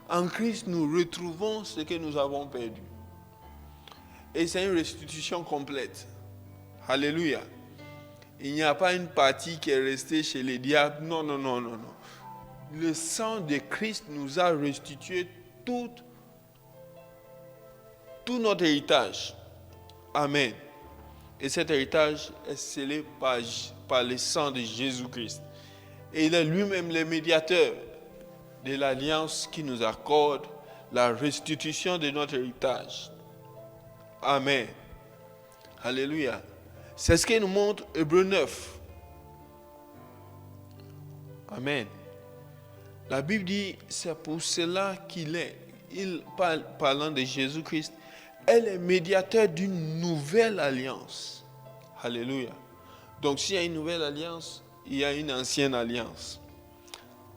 en Christ nous retrouvons ce que nous avons perdu. Et c'est une restitution complète. Alléluia. Il n'y a pas une partie qui est restée chez les diables. Non. le sang de Christ nous a restitué tout notre héritage. Amen. Et cet héritage est scellé par le sang de Jésus-Christ. Et il est lui-même le médiateur de l'alliance qui nous accorde la restitution de notre héritage. Amen. Alléluia. C'est ce que nous montre Hébreux 9. Amen. La Bible dit, c'est pour cela qu'il est, parlant de Jésus-Christ, est le médiateur d'une nouvelle alliance. Alléluia. Donc s'il y a une nouvelle alliance, il y a une ancienne alliance.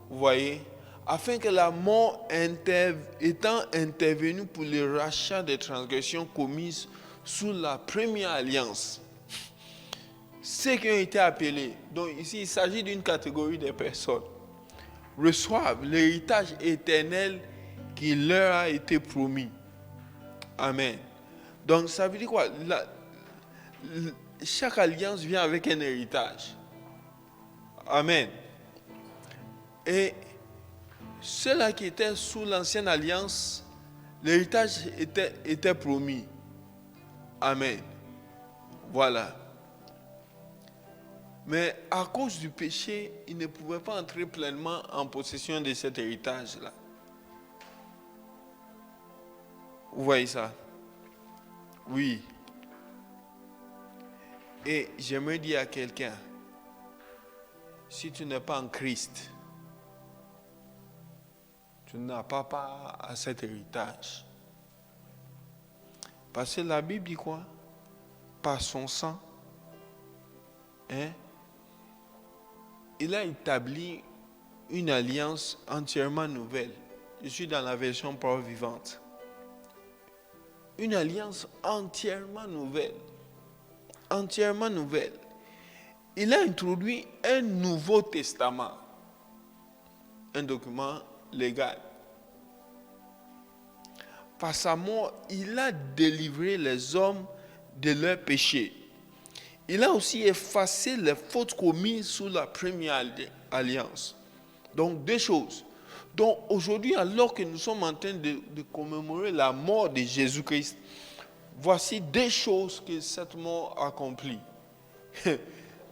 Vous voyez, afin que la mort étant intervenue pour le rachat des transgressions commises sous la première alliance, ceux qui ont été appelés, donc ici il s'agit d'une catégorie de personnes, reçoivent l'héritage éternel qui leur a été promis. Amen. Donc ça veut dire quoi? Chaque alliance vient avec un héritage. Amen. Et ceux-là qui étaient sous l'ancienne alliance, l'héritage était promis. Amen. Voilà. Mais à cause du péché, ils ne pouvaient pas entrer pleinement en possession de cet héritage-là. Vous voyez ça? Oui. Et j'aimerais dire à quelqu'un, si tu n'es pas en Christ, tu n'as pas part à cet héritage. Parce que la Bible dit quoi? Par son sang, il a établi une alliance entièrement nouvelle. Je suis dans la version parole vivante. Une alliance entièrement nouvelle. Entièrement nouvelle. Il a introduit un nouveau testament. Un document légal. Par sa mort, il a délivré les hommes de leurs péchés. Il a aussi effacé les fautes commises sous la première alliance. Donc, deux choses. Donc, aujourd'hui, alors que nous sommes en train de commémorer la mort de Jésus-Christ, voici deux choses que cette mort accomplit.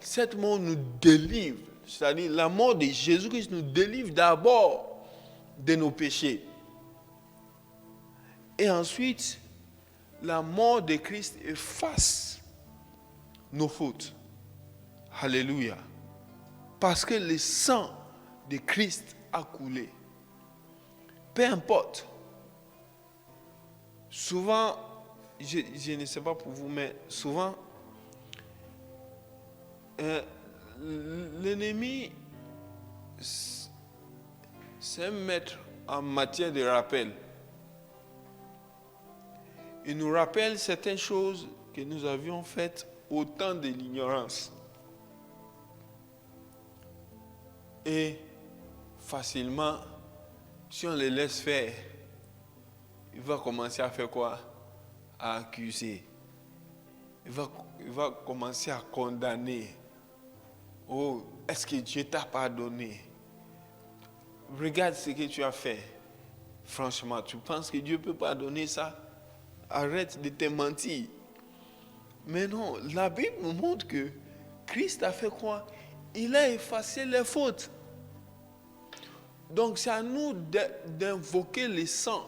Cette mort nous délivre. C'est-à-dire, la mort de Jésus-Christ nous délivre d'abord de nos péchés. Et ensuite, la mort de Christ efface nos fautes. Alléluia. Parce que le sang de Christ a coulé. Peu importe. Souvent, je ne sais pas pour vous, mais souvent, l'ennemi, c'est un maître en matière de rappel. Il nous rappelle certaines choses que nous avions faites au temps de l'ignorance. Et facilement, si on les laisse faire, il va commencer à faire quoi? À accuser. Il va commencer à condamner. Oh, est-ce que Dieu t'a pardonné? Regarde ce que tu as fait. Franchement, tu penses que Dieu peut pardonner ça? Arrête de te mentir. Mais non, la Bible nous montre que Christ a fait quoi? Il a effacé les fautes. Donc c'est à nous d'invoquer le sang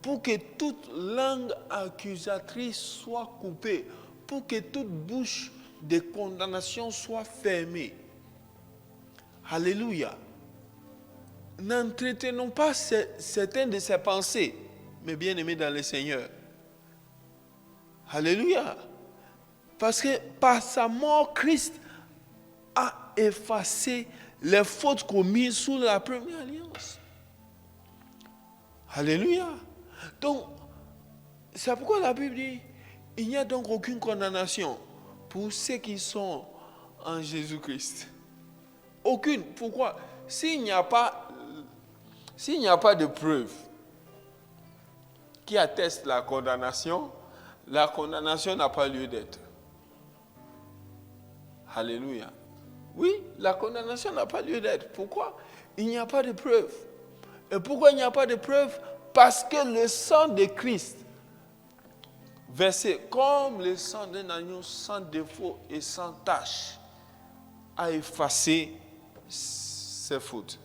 pour que toute langue accusatrice soit coupée, pour que toute bouche de condamnation soit fermée. Alléluia. N'entretenons pas certaines de ces pensées, mes bien-aimés dans le Seigneur. Alléluia. Parce que par sa mort, Christ a effacé les fautes commises sous la première alliance. Alléluia. Donc, c'est pourquoi la Bible dit, il n'y a donc aucune condamnation pour ceux qui sont en Jésus-Christ. Aucune. Pourquoi? S'il n'y a pas de preuve qui atteste la condamnation n'a pas lieu d'être. Alléluia. Oui, la condamnation n'a pas lieu d'être. Pourquoi? Il n'y a pas de preuve. Et pourquoi il n'y a pas de preuve? Parce que le sang de Christ, versé comme le sang d'un agneau sans défaut et sans tache, a effacé ses fautes.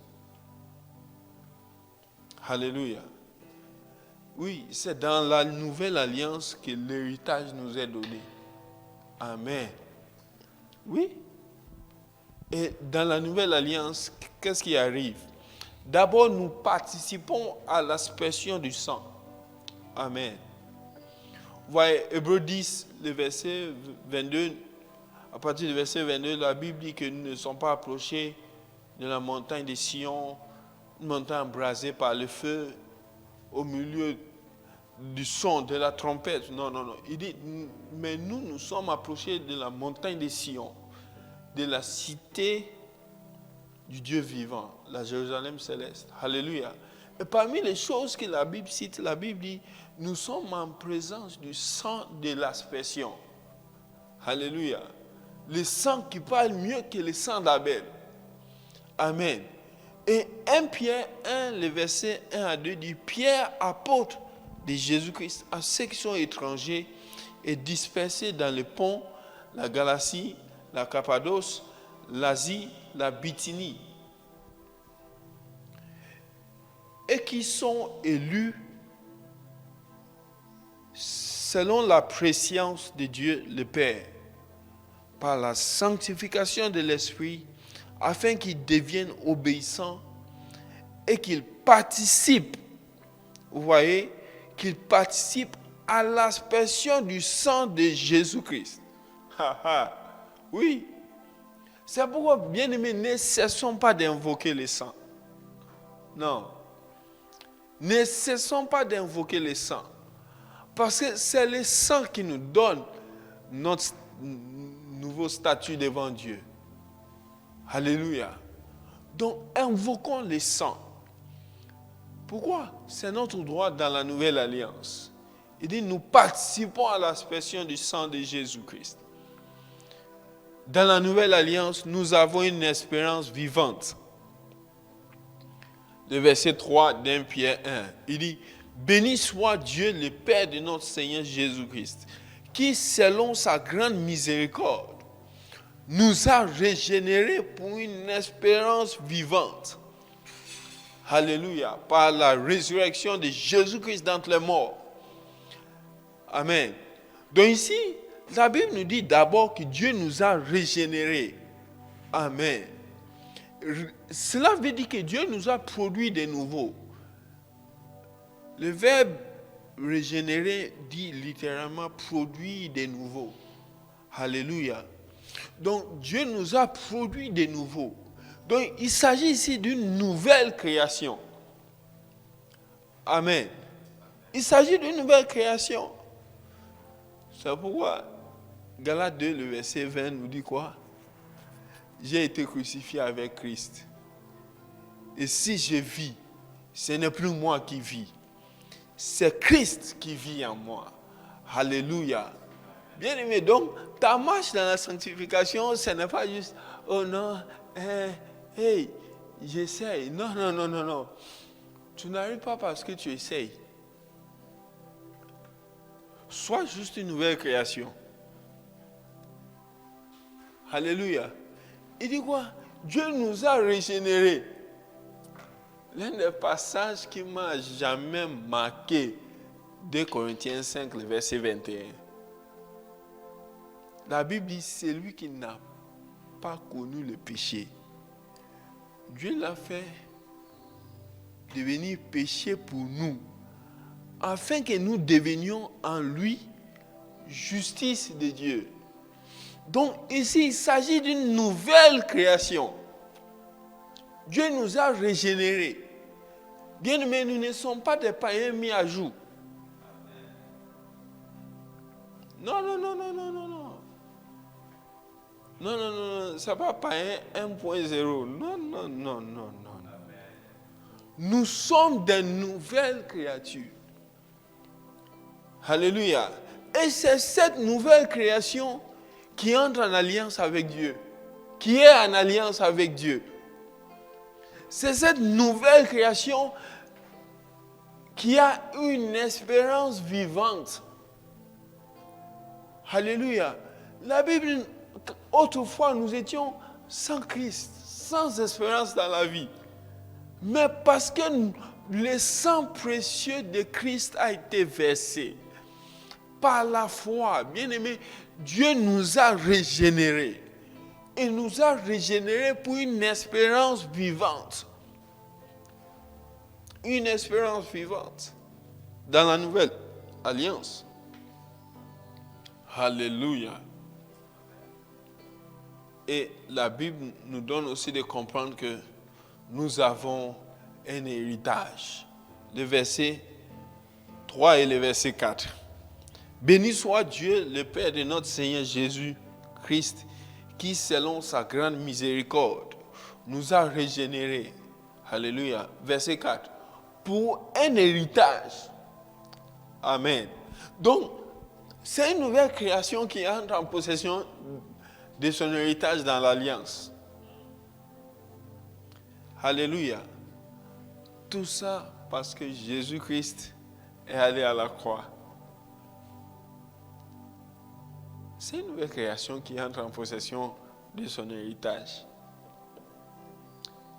Alléluia. Oui, c'est dans la nouvelle alliance que l'héritage nous est donné. Amen. Oui. Et dans la nouvelle alliance, qu'est-ce qui arrive? D'abord, nous participons à l'aspersion du sang. Amen. Vous voyez, Hébreux 10, le verset 22, à partir du verset 22, la Bible dit que nous ne sommes pas approchés de la montagne de Sion, une montagne embrasée par le feu, au milieu du son de la trompette. Non. Il dit, mais nous sommes approchés de la montagne de Sion, de la cité du Dieu vivant, la Jérusalem céleste. Alléluia. Et parmi les choses que la Bible cite, la Bible dit, nous sommes en présence du sang de l'aspersion. Alléluia. Le sang qui parle mieux que le sang d'Abel. Amen. Et 1 Pierre 1, le verset 1 à 2 dit, Pierre, apôtre de Jésus-Christ, à ceux qui sont étrangers et dispersés dans le Pont, la Galatie, la Cappadoce, l'Asie, la Bithynie, et qui sont élus selon la préscience de Dieu le Père, par la sanctification de l'Esprit, afin qu'ils deviennent obéissants et qu'ils participent, vous voyez, qu'ils participent à l'aspersion du sang de Jésus-Christ. Oui. C'est pourquoi, bien aimés, ne cessons pas d'invoquer le sang. Non. Ne cessons pas d'invoquer le sang. Parce que c'est le sang qui nous donne notre nouveau statut devant Dieu. Alléluia. Donc, invoquons le sang. Pourquoi? C'est notre droit dans la nouvelle alliance. Il dit, nous participons à l'aspersion du sang de Jésus-Christ. Dans la nouvelle alliance, nous avons une espérance vivante. Le verset 3 d'A Pierre 1, il dit, béni soit Dieu le Père de notre Seigneur Jésus-Christ, qui, selon sa grande miséricorde, nous a régénérés pour une espérance vivante. Alléluia. Par la résurrection de Jésus-Christ d'entre les morts. Amen. Donc ici, la Bible nous dit d'abord que Dieu nous a régénérés. Amen. Cela veut dire que Dieu nous a produit de nouveau. Le verbe régénérer dit littéralement produit de nouveau. Alléluia. Donc Dieu nous a produit de nouveau. Donc il s'agit ici d'une nouvelle création. Amen. Il s'agit d'une nouvelle création. C'est pourquoi Galates 2, le verset 20 nous dit quoi? J'ai été crucifié avec Christ. Et si je vis, ce n'est plus moi qui vis. C'est Christ qui vit en moi. Alléluia. Bien aimé, donc, ta marche dans la sanctification, ce n'est pas juste, oh non, hey, j'essaye. Non. Tu n'arrives pas parce que tu essayes. Sois juste une nouvelle création. Alléluia. Il dit quoi? Dieu nous a régénérés. L'un des passages qui m'a jamais marqué, 2 Corinthiens 5, le verset 21. La Bible dit, c'est lui qui n'a pas connu le péché. Dieu l'a fait devenir péché pour nous, afin que nous devenions en lui justice de Dieu. Donc ici, il s'agit d'une nouvelle création. Dieu nous a régénérés. Bien aimés, nous ne sommes pas des païens mis à jour. Non. Non, ça va pas païen 1.0. Non. Nous sommes des nouvelles créatures. Alléluia. Et c'est cette nouvelle création qui entre en alliance avec Dieu, qui est en alliance avec Dieu. C'est cette nouvelle création qui a une espérance vivante. Alléluia. La Bible, autrefois, nous étions sans Christ, sans espérance dans la vie. Mais parce que le sang précieux de Christ a été versé, par la foi, bien-aimé, Dieu nous a régénérés. Il nous a régénérés pour une espérance vivante. Une espérance vivante dans la nouvelle alliance. Alléluia. Et la Bible nous donne aussi de comprendre que nous avons un héritage. Le verset 3 et le verset 4. Béni soit Dieu, le Père de notre Seigneur Jésus-Christ, qui, selon sa grande miséricorde, nous a régénérés. Alléluia. Verset 4. Pour un héritage. Amen. Donc, c'est une nouvelle création qui entre en possession de son héritage dans l'alliance. Alléluia. Tout ça parce que Jésus-Christ est allé à la croix. C'est une nouvelle création qui entre en possession de son héritage.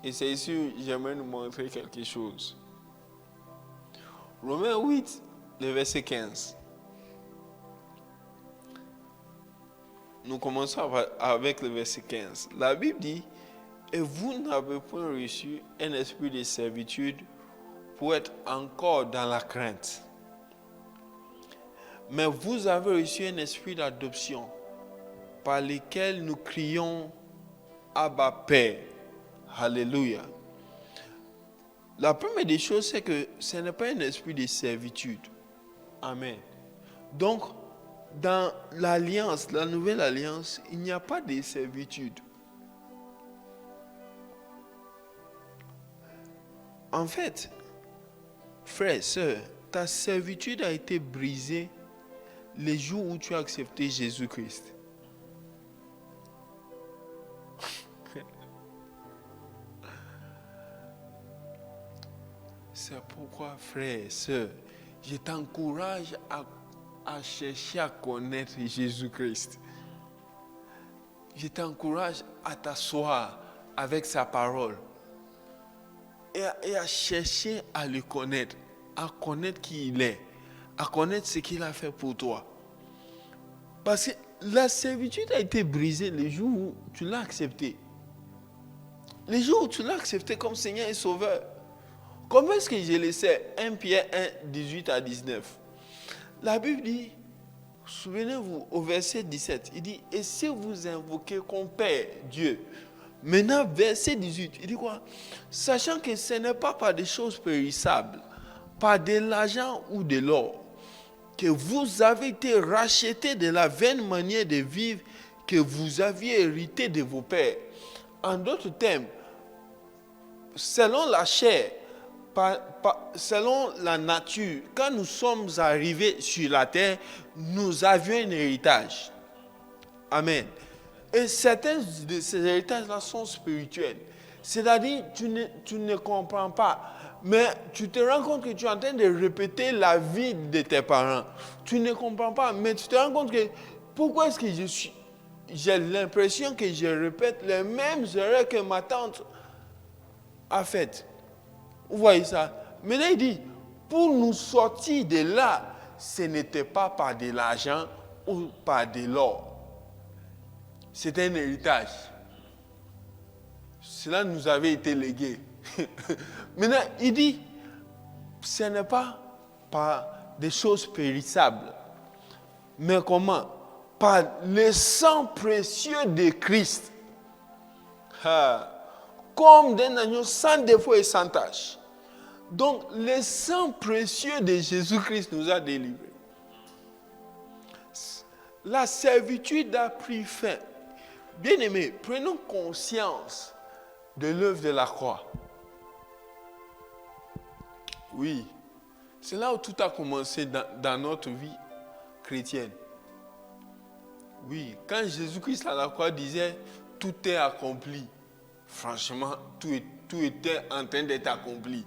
Et c'est ici que j'aimerais nous montrer quelque chose. Romains 8, le verset 15. Nous commençons avec le verset 15. La Bible dit, « Et vous n'avez point reçu un esprit de servitude pour être encore dans la crainte. Mais vous avez reçu un esprit d'adoption par lequel nous crions Abba Père. » Alléluia. La première des choses, c'est que ce n'est pas un esprit de servitude. Amen. Donc, dans l'alliance, la nouvelle alliance, il n'y a pas de servitude. En fait, frère, sœur, ta servitude a été brisée le jour où tu as accepté Jésus-Christ. C'est pourquoi, frère, sœur, je t'encourage à chercher à connaître Jésus-Christ. Je t'encourage à t'asseoir avec sa parole et à chercher à le connaître, à connaître qui il est, à connaître ce qu'il a fait pour toi. Parce que la servitude a été brisée le jour où tu l'as accepté. Le jour où tu l'as accepté comme Seigneur et Sauveur. Comment est-ce que je le sais? 1 Pierre 1, 18 à 19. La Bible dit, souvenez-vous, au verset 17, il dit, et si vous invoquez comme Père Dieu. Maintenant, verset 18, il dit quoi? Sachant que ce n'est pas par des choses périssables, par de l'argent ou de l'or, que vous avez été rachetés de la vaine manière de vivre que vous aviez hérité de vos pères. En d'autres termes, selon la chair, selon la nature, quand nous sommes arrivés sur la terre, nous avions un héritage. Amen. Et certains de ces héritages-là sont spirituels. C'est-à-dire, tu ne comprends pas, mais tu te rends compte que tu es en train de répéter la vie de tes parents. Tu ne comprends pas, mais tu te rends compte que pourquoi est-ce que j'ai l'impression que je répète les mêmes erreurs que ma tante a faites. Vous voyez ça? Maintenant, il dit, pour nous sortir de là, ce n'était pas par de l'argent ou par de l'or. C'était un héritage. Cela nous avait été légué. Maintenant, il dit, ce n'est pas par des choses périssables. Mais comment? Par le sang précieux de Christ. Comme d'un agneau sans défaut et sans tache. Donc, le sang précieux de Jésus-Christ nous a délivrés. La servitude a pris fin. Bien-aimés, prenons conscience de l'œuvre de la croix. Oui, c'est là où tout a commencé dans notre vie chrétienne. Oui, quand Jésus-Christ à la croix disait « tout est accompli », franchement, tout tout était en train d'être accompli.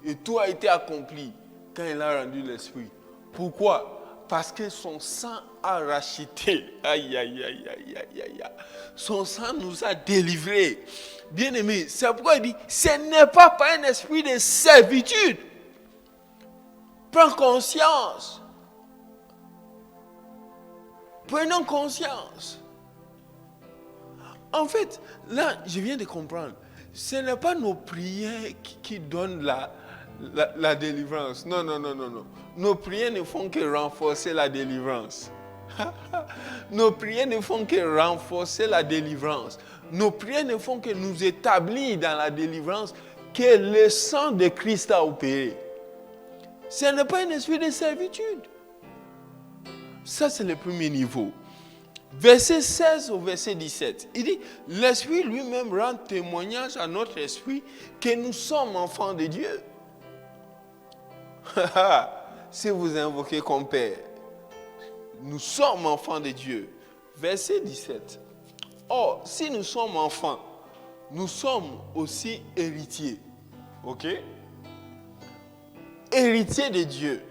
Et tout a été accompli quand il a rendu l'Esprit. Pourquoi? Parce que son sang a racheté. Aïe, aïe, aïe, aïe, aïe, aïe. Son sang nous a délivrés. Bien-aimés, c'est pourquoi il dit, ce n'est pas par un esprit de servitude. Prends conscience. Prenons conscience. En fait, là, je viens de comprendre. Ce n'est pas nos prières qui donnent la délivrance. Non, non, non, non, non. Nos prières ne font que renforcer la délivrance. Nos prières ne font que renforcer la délivrance. Nos prières ne font que nous établir dans la délivrance que le sang de Christ a opéré. Ce n'est pas un esprit de servitude. Ça, c'est le premier niveau. Verset 16 au verset 17, il dit, l'Esprit lui-même rend témoignage à notre esprit que nous sommes enfants de Dieu. Si vous invoquez comme Père, nous sommes enfants de Dieu. Verset 17. Or, si nous sommes enfants, nous sommes aussi héritiers. Ok? Héritiers de Dieu.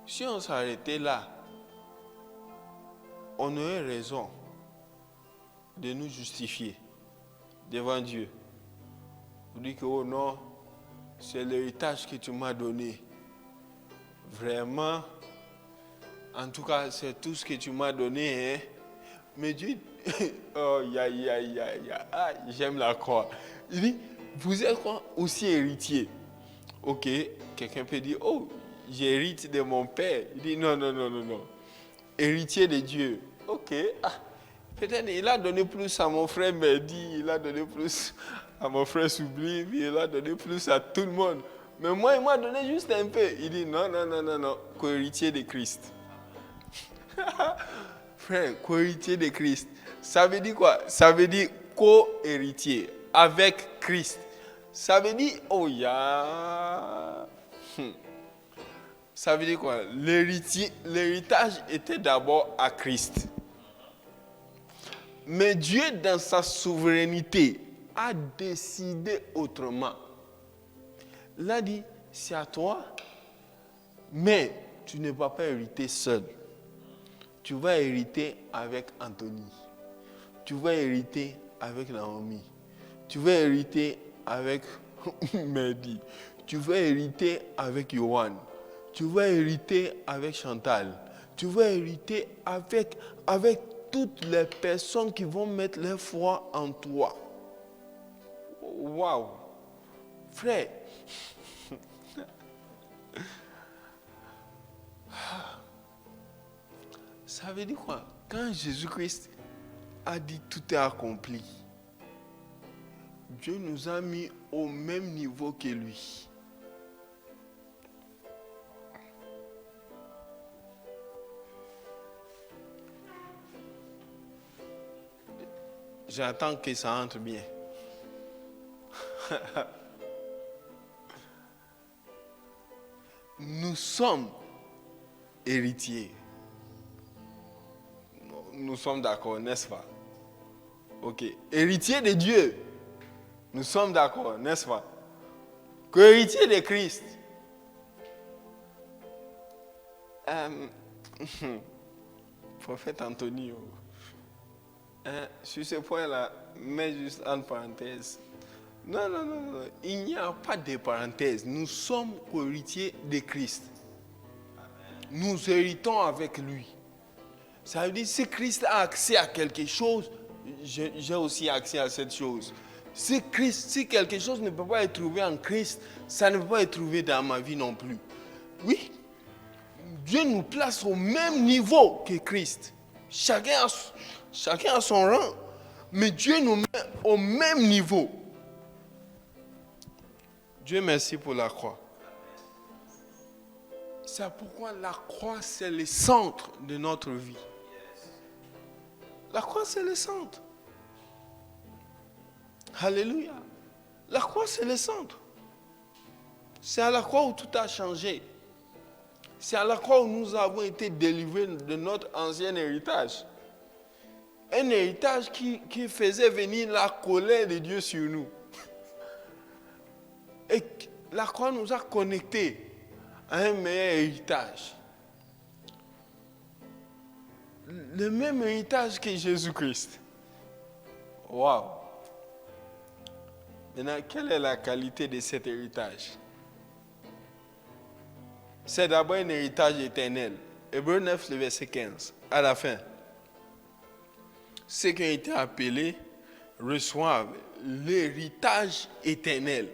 Si on s'arrêtait là, on aurait raison de nous justifier devant Dieu. Vous dites que, oh non, c'est l'héritage que tu m'as donné. Vraiment, en tout cas, c'est tout ce que tu m'as donné. Hein? Mais Dieu, oh, j'aime la croix. Il dit, vous êtes quoi? Aussi héritier. Ok, quelqu'un peut dire, oh, j'hérite de mon père. Il dit non, non, non, non, non. Héritier de Dieu. Ok. Peut-être il a donné plus à mon frère Mehdi, il a donné plus à mon frère Sublime, il a donné plus à tout le monde. Mais moi, il m'a donné juste un peu. Il dit non, non, non, non, non. Co-héritier de Christ. Frère, co-héritier de Christ. Ça veut dire quoi? Ça veut dire co-héritier avec Christ. Ça veut dire, oh ya. Ça veut dire quoi? L'héritage était d'abord à Christ. Mais Dieu, dans sa souveraineté, a décidé autrement. Il a dit, c'est à toi, mais tu ne vas pas hériter seul. Tu vas hériter avec Anthony. Tu vas hériter avec Naomi. Tu vas hériter avec Mehdi. Tu vas hériter avec Yohan. Tu vas hériter avec Chantal. Tu vas hériter avec toutes les personnes qui vont mettre leur foi en toi. Waouh! Frère, ça veut dire quoi? Quand Jésus-Christ a dit tout est accompli, Dieu nous a mis au même niveau que lui. J'attends que ça entre bien. Nous sommes héritiers. Nous sommes d'accord, n'est-ce pas? Ok. Héritiers de Dieu. Nous sommes d'accord, n'est-ce pas? Co-héritiers de Christ. Prophète Anthony. Sur ce point-là, mets juste en parenthèse. Non, non, non, non. Il n'y a pas de parenthèse. Nous sommes co-héritiers de Christ. Nous héritons avec lui. Ça veut dire que si Christ a accès à quelque chose, j'ai aussi accès à cette chose. Si quelque chose ne peut pas être trouvé en Christ, ça ne peut pas être trouvé dans ma vie non plus. Oui, Dieu nous place au même niveau que Christ. Chacun a son rang, mais Dieu nous met au même niveau. Dieu merci pour la croix. C'est pourquoi la croix, c'est le centre de notre vie. La croix, c'est le centre. Alléluia. La croix, c'est le centre. C'est à la croix où tout a changé. C'est à la croix où nous avons été délivrés de notre ancien héritage. Un héritage qui faisait venir la colère de Dieu sur nous. Et la croix nous a connectés à un meilleur héritage. Le même héritage que Jésus-Christ. Waouh! Maintenant, quelle est la qualité de cet héritage? C'est d'abord un héritage éternel. Hébreux 9, le verset 15, à la fin. Ceux qui ont été appelés reçoivent l'héritage éternel.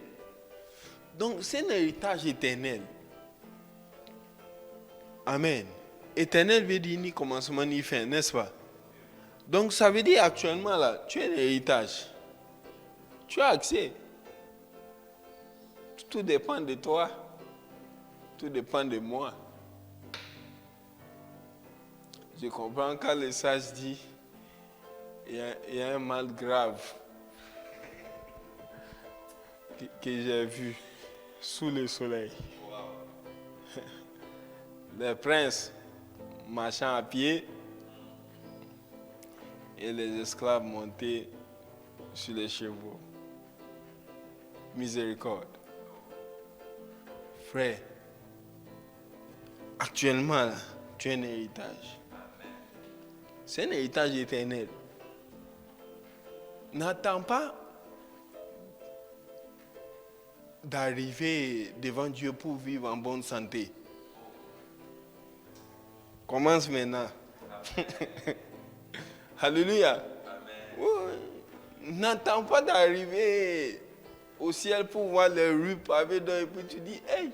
Donc, c'est un héritage éternel. Amen. Éternel veut dire ni commencement ni fin, n'est-ce pas? Donc, ça veut dire actuellement, là, tu as un héritage. Tu as accès. Tout dépend de toi. Tout dépend de moi. Je comprends quand le sage dit il y a un mal grave que j'ai vu sous le soleil. Les princes marchant à pied et les esclaves montés sur les chevaux. Miséricorde. Frère, actuellement, là, tu as un héritage. C'est un héritage éternel. N'attends pas d'arriver devant Dieu pour vivre en bonne santé. Commence maintenant. Alléluia. N'attends pas d'arriver au ciel pour voir les rues pavées d'or et puis tu dis, hey,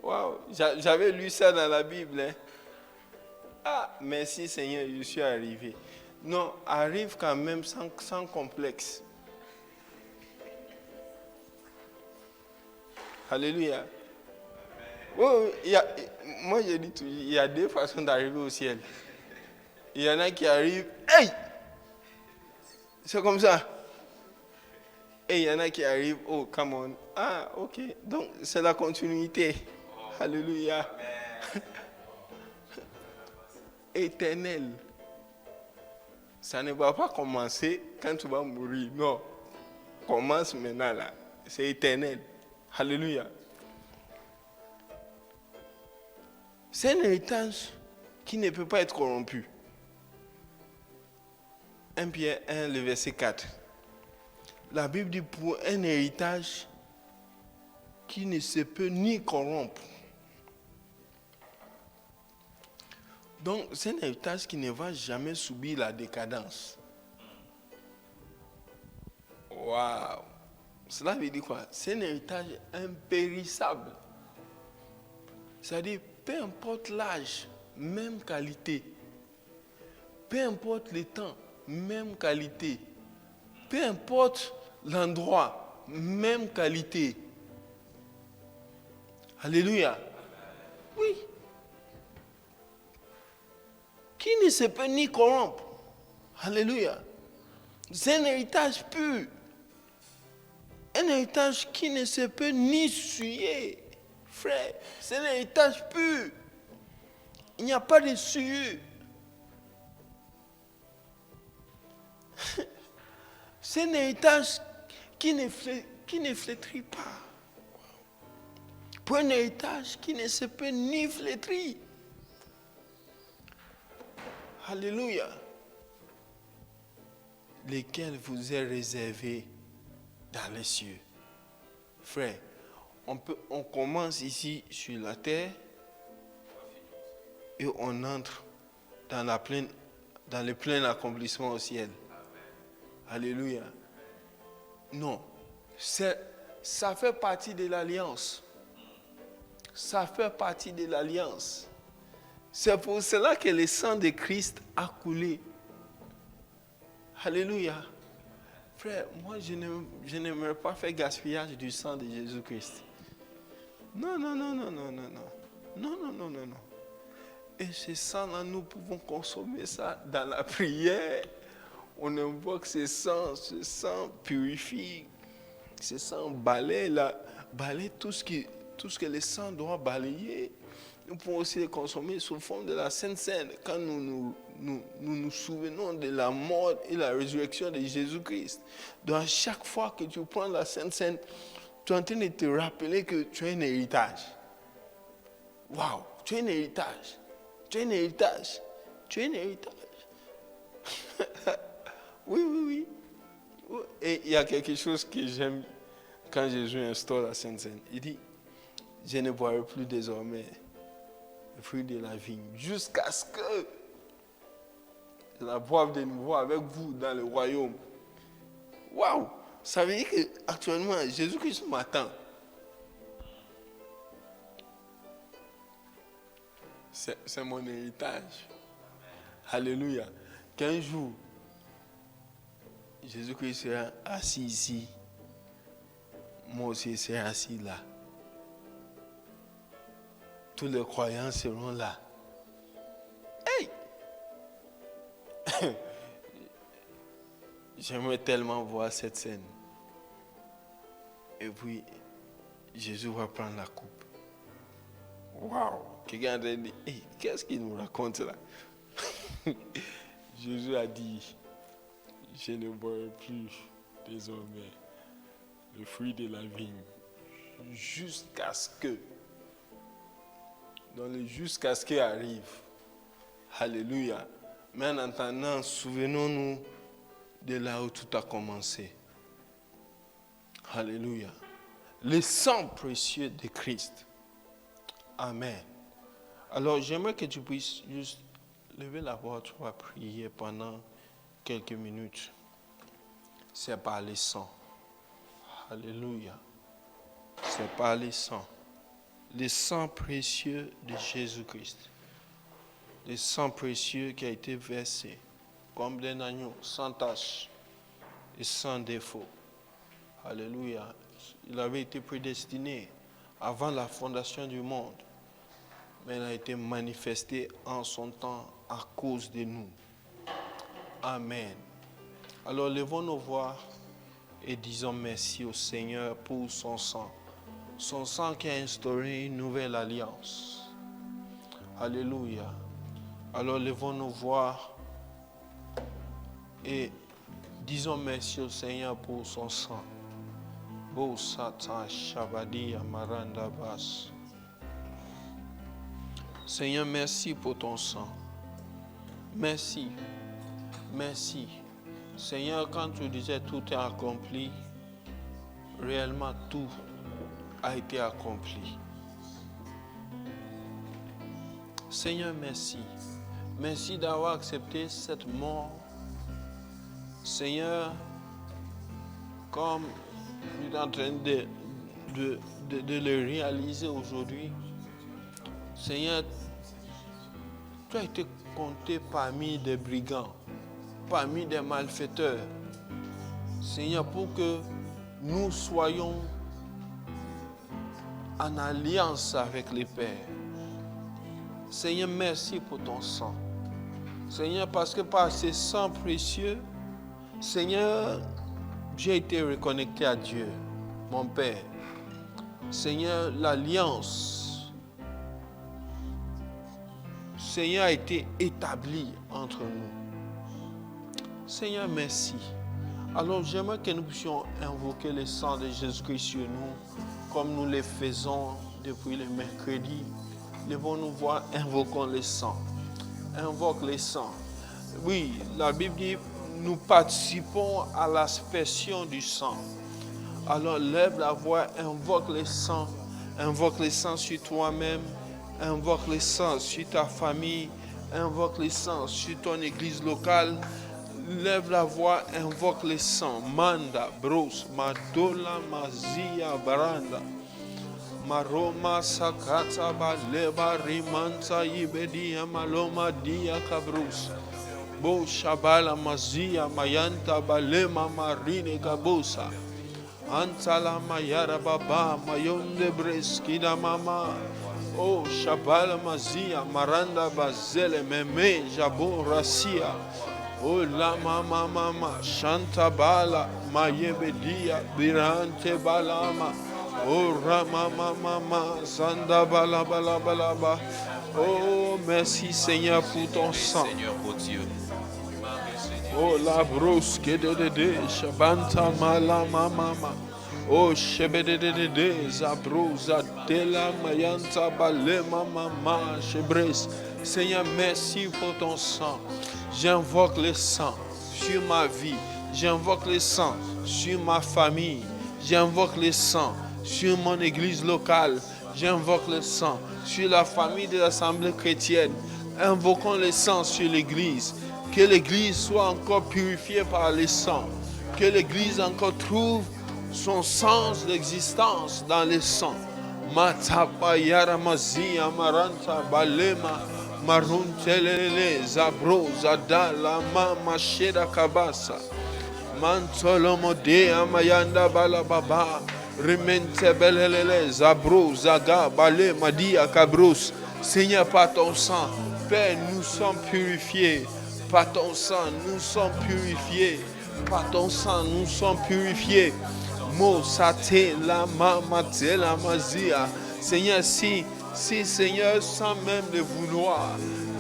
waouh, j'avais lu ça dans la Bible. Hein. Ah, merci Seigneur, je suis arrivé. Non, arrive quand même sans complexe. Alléluia. Oh, moi je dis toujours, il y a deux façons d'arriver au ciel. Il y en a qui arrivent, hey! C'est comme ça. Et il y en a qui arrivent, oh, come on. Ah, ok. Donc, c'est la continuité. Alléluia. Éternel. Ça ne va pas commencer quand tu vas mourir. Non. Commence maintenant là. C'est éternel. Alléluia. C'est un héritage qui ne peut pas être corrompu. 1 Pierre 1, le verset 4. La Bible dit pour un héritage qui ne se peut ni corrompre. Donc, c'est un héritage qui ne va jamais subir la décadence. Waouh! Cela veut dire quoi? C'est un héritage impérissable. C'est-à-dire, peu importe l'âge, même qualité. Peu importe le temps, même qualité. Peu importe l'endroit, même qualité. Alléluia. Oui. Qui ne se peut ni corrompre. Alléluia. C'est un héritage pur. Un héritage qui ne se peut ni souiller. Frère, c'est un héritage pur. Il n'y a pas de souillure. C'est un héritage qui ne flétrit pas. Pour un héritage qui ne se peut ni flétrir. Alléluia. Lesquels vous est réservé dans les cieux. Frère, on commence ici sur la terre et on entre dans le plein accomplissement au ciel. Alléluia. Non, ça fait partie de l'alliance. Ça fait partie de l'alliance. C'est pour cela que le sang de Christ a coulé. Alléluia. Frère, moi je n'aimerais pas faire gaspillage du sang de Jésus-Christ. Non. Et ce sang-là, nous pouvons consommer ça dans la prière. On invoque ce sang purifie, ce sang balaye tout ce que le sang doit balayer. Nous pouvons aussi les consommer sous forme de la Sainte Seine quand nous souvenons de la mort et la résurrection de Jésus-Christ. Donc à chaque fois que tu prends la Sainte Seine, tu es en train de te rappeler que tu as un héritage. Waouh, tu as un héritage. Tu as un héritage. Tu as un héritage. Oui. Et il y a quelque chose que j'aime quand Jésus instaure la Sainte Seine. Il dit, je ne boirai plus désormais le fruit de la vigne jusqu'à ce que je la boive de nouveau avec vous dans le royaume. Waouh! Ça veut dire qu'actuellement, Jésus-Christ m'attend. C'est mon héritage. Alléluia. Qu'un jour, Jésus-Christ sera assis ici. Moi aussi serai assis là. Tous les croyants seront là. Hey! J'aimerais tellement voir cette scène. Et puis, Jésus va prendre la coupe. Waouh! Quelqu'un a dit, hey, qu'est-ce qu'il nous raconte là? Jésus a dit, je ne boirai plus désormais le fruit de la vigne jusqu'à ce que, jusqu'à ce qu'il arrive. Alléluia. Mais en attendant, souvenons-nous de là où tout a commencé. Alléluia. Le sang précieux de Christ. Amen. Alors j'aimerais que tu puisses juste lever la voix, tu vas prier pendant quelques minutes. C'est par le sang. Alléluia. C'est par le sang. Le sang précieux de Jésus-Christ. Le sang précieux qui a été versé comme d'un agneau, sans tache et sans défaut. Alléluia. Il avait été prédestiné avant la fondation du monde, mais il a été manifesté en son temps à cause de nous. Amen. Alors levons nos voix et disons merci au Seigneur pour son sang. Son sang qui a instauré une nouvelle alliance. Alléluia. Alors levons nos voix et disons merci au Seigneur pour son sang. Bo Satan Shabadi Amaranda Bas. Seigneur, merci pour ton sang. Merci. Merci. Seigneur, quand tu disais tout est accompli, réellement tout a été accompli. Seigneur, merci. Merci d'avoir accepté cette mort. Seigneur, comme tu es en train de le réaliser aujourd'hui, Seigneur, tu as été compté parmi des brigands, parmi des malfaiteurs. Seigneur, pour que nous soyons en alliance avec les Pères. Seigneur, merci pour ton sang. Seigneur, parce que par ce sang précieux, Seigneur, j'ai été reconnecté à Dieu, mon Père. Seigneur, l'alliance, Seigneur, a été établie entre nous. Seigneur, merci. Alors, j'aimerais que nous puissions invoquer le sang de Jésus-Christ sur nous, comme nous le faisons depuis le mercredi. Levons-nous voir, invoquons le sang. Invoque le sang. Oui, la Bible dit, nous participons à l'aspersion du sang. Alors, lève la voix, invoque le sang. Invoque le sang sur toi-même. Invoque le sang sur ta famille. Invoque le sang sur ton église locale. Lève la voix, invoque le sang. Manda, bros, madola, mazia, baranda. Maroma, sakata, baleba, rimanta, ibedia, maloma, dia, cabrus. Bo, shabala, mazia, mayanta, balema, marine, cabusa. Antala, mayara, baba, mayonde, breskida, mama. Oh, shabala, mazia, maranda, bazele, meme, jabo, rasia. Oh la mama shanta bala mayebedia birante balama Oh, Ramamamama, Zanda Balabalaba. Oh, merci Seigneur pour ton sang. Seigneur, oh Dieu. Oh, la brosse que de Shabanta Malamama. Oh, Shebedede, Zabroza, Dela Mayanta Balema Mama, Shebres. Seigneur, merci pour ton sang. J'invoque le sang sur ma vie. J'invoque le sang sur ma famille. J'invoque le sang sur mon église locale. J'invoque le sang sur la famille de l'Assemblée chrétienne. Invoquons le sang sur l'église. Que l'église soit encore purifiée par le sang. Que l'église encore trouve son sens d'existence dans le sang. Matapa yaramazi amaranta balema maruntelele zabro zadala mama sheda kabasa mantolomo de amayanda balababa remente belelele zabro zaga bale madia kabros. Seigneur, par ton sang, Père, nous sommes purifiés. Par ton sang, nous sommes purifiés. Par ton sang, nous sommes purifiés. Mosate la mamate la mazia. Seigneur, si Seigneur, sans même le vouloir,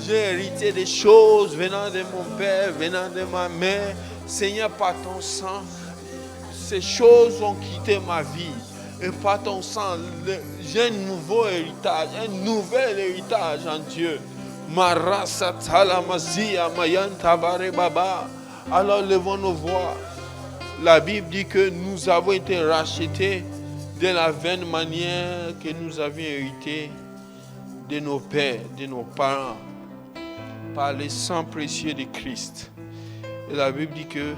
j'ai hérité des choses venant de mon père, venant de ma mère. Seigneur, par ton sang, ces choses ont quitté ma vie. Et par ton sang, j'ai un nouveau héritage, un nouvel héritage en Dieu. Marasa talamazia mayanta bare baba. Alors levons nos voix. La Bible dit que nous avons été rachetés de la vaine manière que nous avions hérité de nos pères, de nos parents, par le sang précieux de Christ. Et la Bible dit que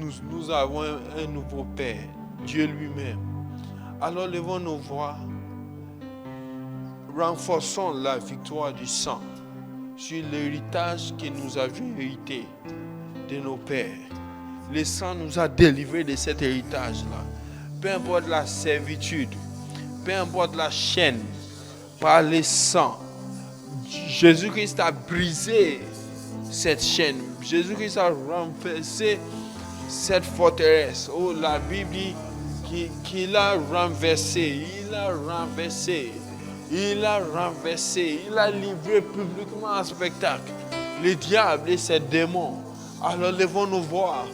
nous avons un nouveau Père, Dieu lui-même. Alors levons nos voix, renforçons la victoire du sang sur l'héritage que nous avions hérité de nos pères. Le sang nous a délivrés de cet héritage-là. Peu importe la servitude, peu importe la chaîne, par le sang, Jésus-Christ a brisé cette chaîne. Jésus-Christ a renversé cette forteresse. Oh, la Bible dit qu'il a renversé, il a renversé, il a renversé, il a livré publiquement en spectacle le diable et ses démons. Alors levons nos voix.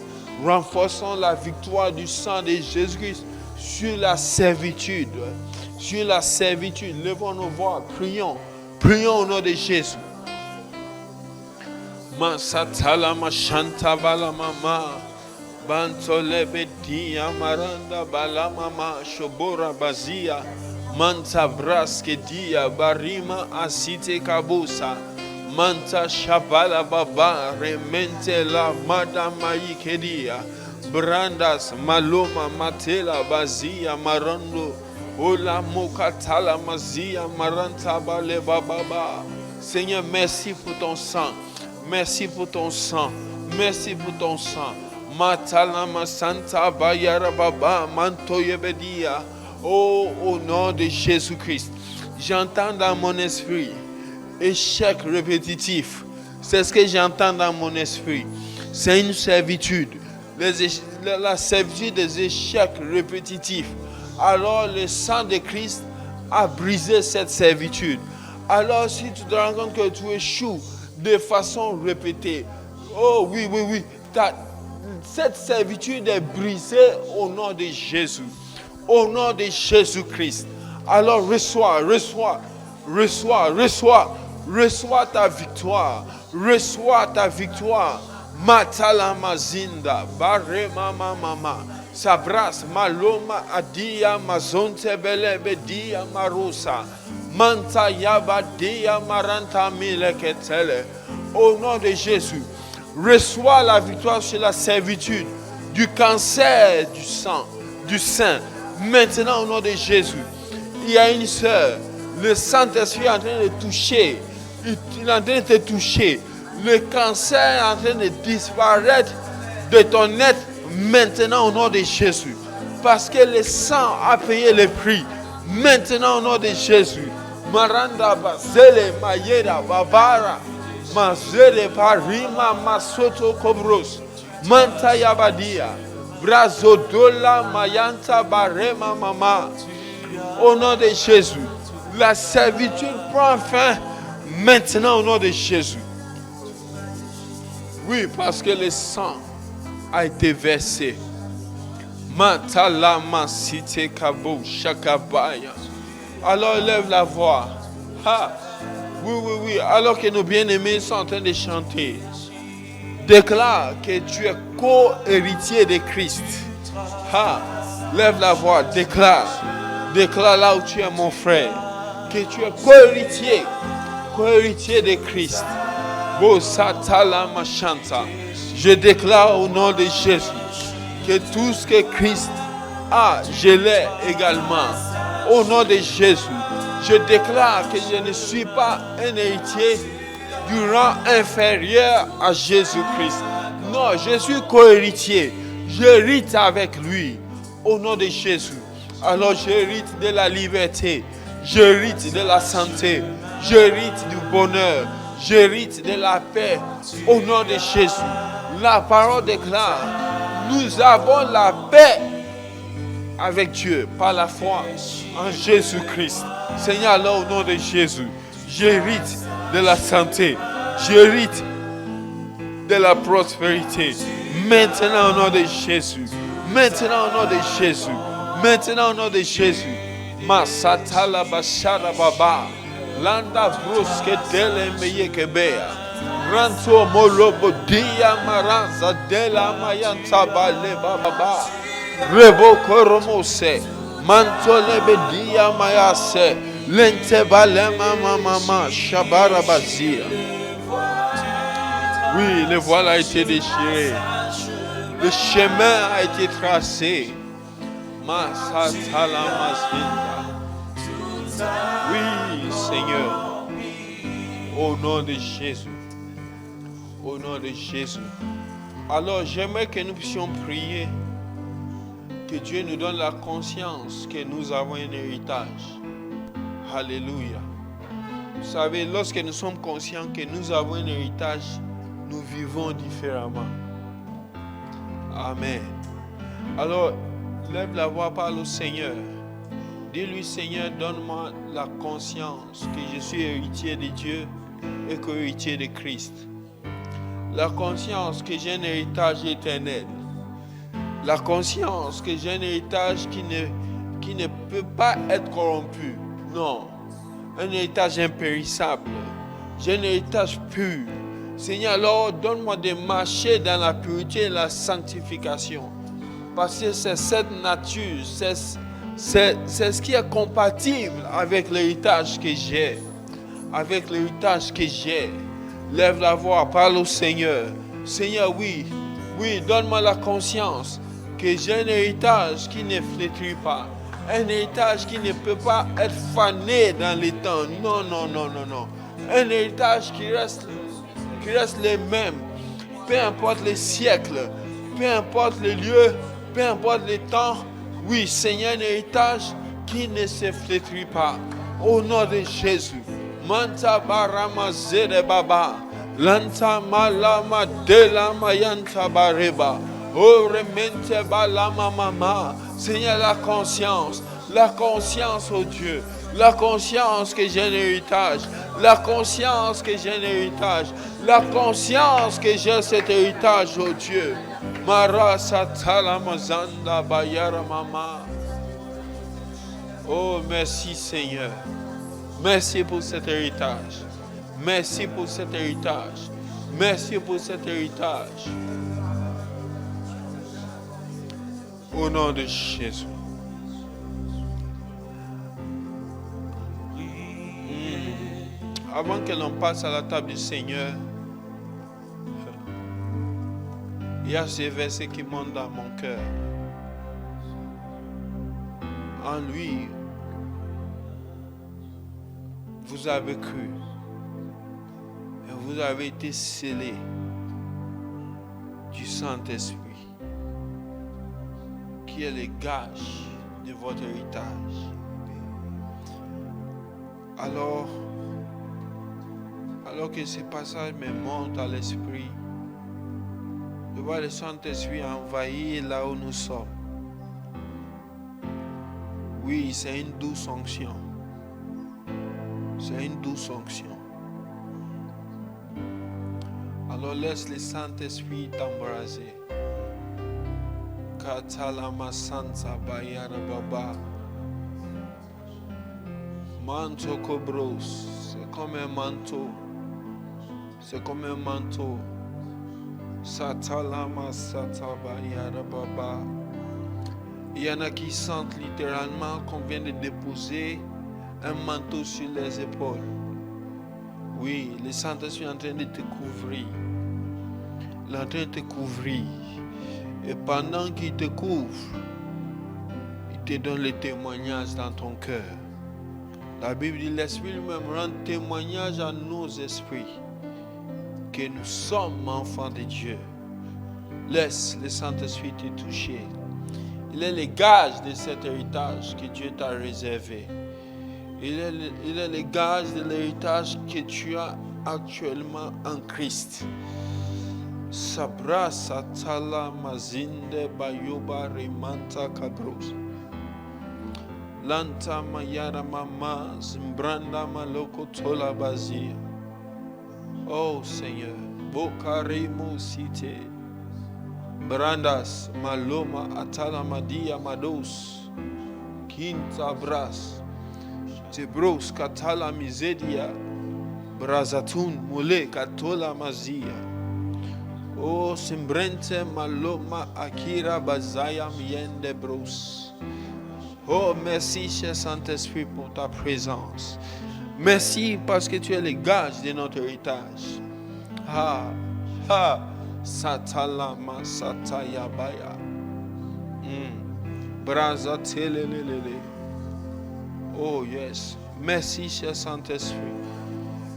Renforçons la victoire du sang de Jésus-Christ sur la servitude. Sur la servitude. Levons nos voix. Prions. Prions au nom de Jésus. Masatala mashanta balamama. Bantole bedi amaranda balamama. Shobora bazia. Manta braske dia barima asite kabusa. Manta shabala baba remente la madama ikedia brandas maloma matela bazia marando ola mokatala mazia maranta bale baba. Seigneur, merci pour ton sang, merci pour ton sang, merci pour ton sang. Matala masanta bayara baba mantoyebedia. Oh, au nom de Jésus-Christ, j'entends dans mon esprit échec répétitif. C'est ce que j'entends dans mon esprit. C'est une servitude. La servitude des échecs répétitifs. Alors le sang de Christ a brisé cette servitude. Alors si tu te rends compte que tu échoues de façon répétée, oh oui, cette servitude est brisée au nom de Jésus. Au nom de Jésus-Christ. Alors reçois ta victoire. Reçois ta victoire. Matala mazinda. Barema mama. Sabras maloma adia mazonte belebe dia marusa. Manta yaba dia maranta mileketele. Au nom de Jésus. Reçois la victoire sur la servitude du cancer du sang, du sein. Maintenant au nom de Jésus. Il y a une sœur. Le Saint-Esprit est en train de toucher. Il est en train de te toucher. Le cancer est en train de disparaître de ton être maintenant au nom de Jésus. Parce que le sang a payé le prix. Maintenant au nom de Jésus. Maranda bazele mayera babara. Mazele parima masoto kobros. Manta yabadia. Brazodola Mayanta Barema Mama. Au nom de Jésus, la servitude prend fin maintenant au nom de Jésus. Oui, parce que le sang a été versé. Matala Masite Kabo Shakabaya. Alors lève la voix. Ha. Oui. Alors que nos bien-aimés sont en train de chanter, déclare que tu es co-héritier de Christ. Ha. Lève la voix, déclare. Déclare là où tu es mon frère, que tu es co-héritier de Christ. Je déclare au nom de Jésus que tout ce que Christ a, je l'ai également. Au nom de Jésus, je déclare que je ne suis pas un héritier du rang inférieur à Jésus-Christ. Non, je suis co-héritier. J'hérite avec lui. Au nom de Jésus. Alors j'hérite de la liberté. J'hérite de la santé. J'hérite du bonheur. J'hérite de la paix. Au nom de Jésus. La parole déclare, nous avons la paix avec Dieu par la foi en Jésus-Christ. Seigneur, alors au nom de Jésus, j'hérite de la santé. J'hérite de la prospérité. Maintenant au nom de Jésus. Maintenant au nom de Jésus. Maintenant au nom de Jésus. Masatala bashara baba. Landa bruske dele meye kebea. Ranto molobo dia maranza dela mayanta bale baba. Rebo koromose. Manto lebe dia mayase. Lente bale mama shabara bazia. Oui, le voile a été déchiré. Le chemin a été tracé. Masatala masinda. Oui, Seigneur. Au nom de Jésus. Au nom de Jésus. Alors, j'aimerais que nous puissions prier. Que Dieu nous donne la conscience que nous avons un héritage. Alléluia. Vous savez, lorsque nous sommes conscients que nous avons un héritage, nous vivons différemment. Amen. Alors, lève la voix, parle au Seigneur. Dis-lui, Seigneur, donne-moi la conscience que je suis héritier de Dieu et co-héritier de Christ. La conscience que j'ai un héritage éternel. La conscience que j'ai un héritage qui ne peut pas être corrompu. Non. Un héritage impérissable. J'ai un héritage pur. Seigneur, alors donne-moi de marcher dans la pureté et la sanctification. Parce que c'est cette nature, c'est ce qui est compatible avec l'héritage que j'ai. Avec l'héritage que j'ai. Lève la voix, parle au Seigneur. Seigneur, oui, donne-moi la conscience que j'ai un héritage qui ne flétrit pas. Un héritage qui ne peut pas être fané dans les temps. Non. Un héritage qui reste les mêmes. Peu importe les siècles, peu importe les lieux, peu importe les temps. Oui, Seigneur, un héritage qui ne se flétrit pas. Au nom de Jésus. Manta barama zere baba. Lanta malama de la mayanta bareba. Oh, remente balama mama. Seigneur, la conscience, oh Dieu. La conscience que j'ai un héritage. La conscience que j'ai un héritage. La conscience que j'ai cet héritage, oh Dieu. Marasa talamazanda bayara mama. Oh, merci Seigneur. Merci pour cet héritage. Merci pour cet héritage. Merci pour cet héritage. Au nom de Jésus. Avant que l'on passe à la table du Seigneur, il y a ces versets qui montent dans mon cœur. En lui, vous avez cru et vous avez été scellés du Saint-Esprit, qui est le gage de votre héritage. Alors que ce passage me monte à l'esprit, Je vois le Saint-Esprit envahir là où nous sommes. Oui, c'est une douce onction. C'est une douce onction. Alors laisse le Saint-Esprit t'embraser. Katalama Santa Bayara Baba. Manto Cobros. C'est comme un manteau. C'est comme un manteau. Satalama Satabayara Baba. Il y en a qui sentent littéralement qu'on vient de déposer un manteau sur les épaules. Oui, le Saint-Esprit est en train de te couvrir. Il est en train de te couvrir. Et pendant qu'il te couvre, il te donne le témoignage dans ton cœur. La Bible dit, l'Esprit lui-même rend témoignage à nos esprits que nous sommes enfants de Dieu. Laisse le Saint-Esprit te toucher. Il est le gage de cet héritage que Dieu t'a réservé. Il est le gage de l'héritage que tu as actuellement en Christ. Sabra satala mazinde bayoba remanta kabros. Lanta mayara mama zimbranda maloko tola bazia. Oh Seigneur, bokaremo site. Brandas maloma atala madia mados. Quinta bras. Tebros katala mizedia. Brazatun mole katola mazia. Oh, sembrente maloma akira bazaya miende bros. Oh, merci, cher Saint-Esprit, pour ta présence. Merci parce que tu es le gage de notre héritage. Ha, ha, satalama satayabaya. Brazatelelele. Oh, yes. Merci, cher Saint-Esprit.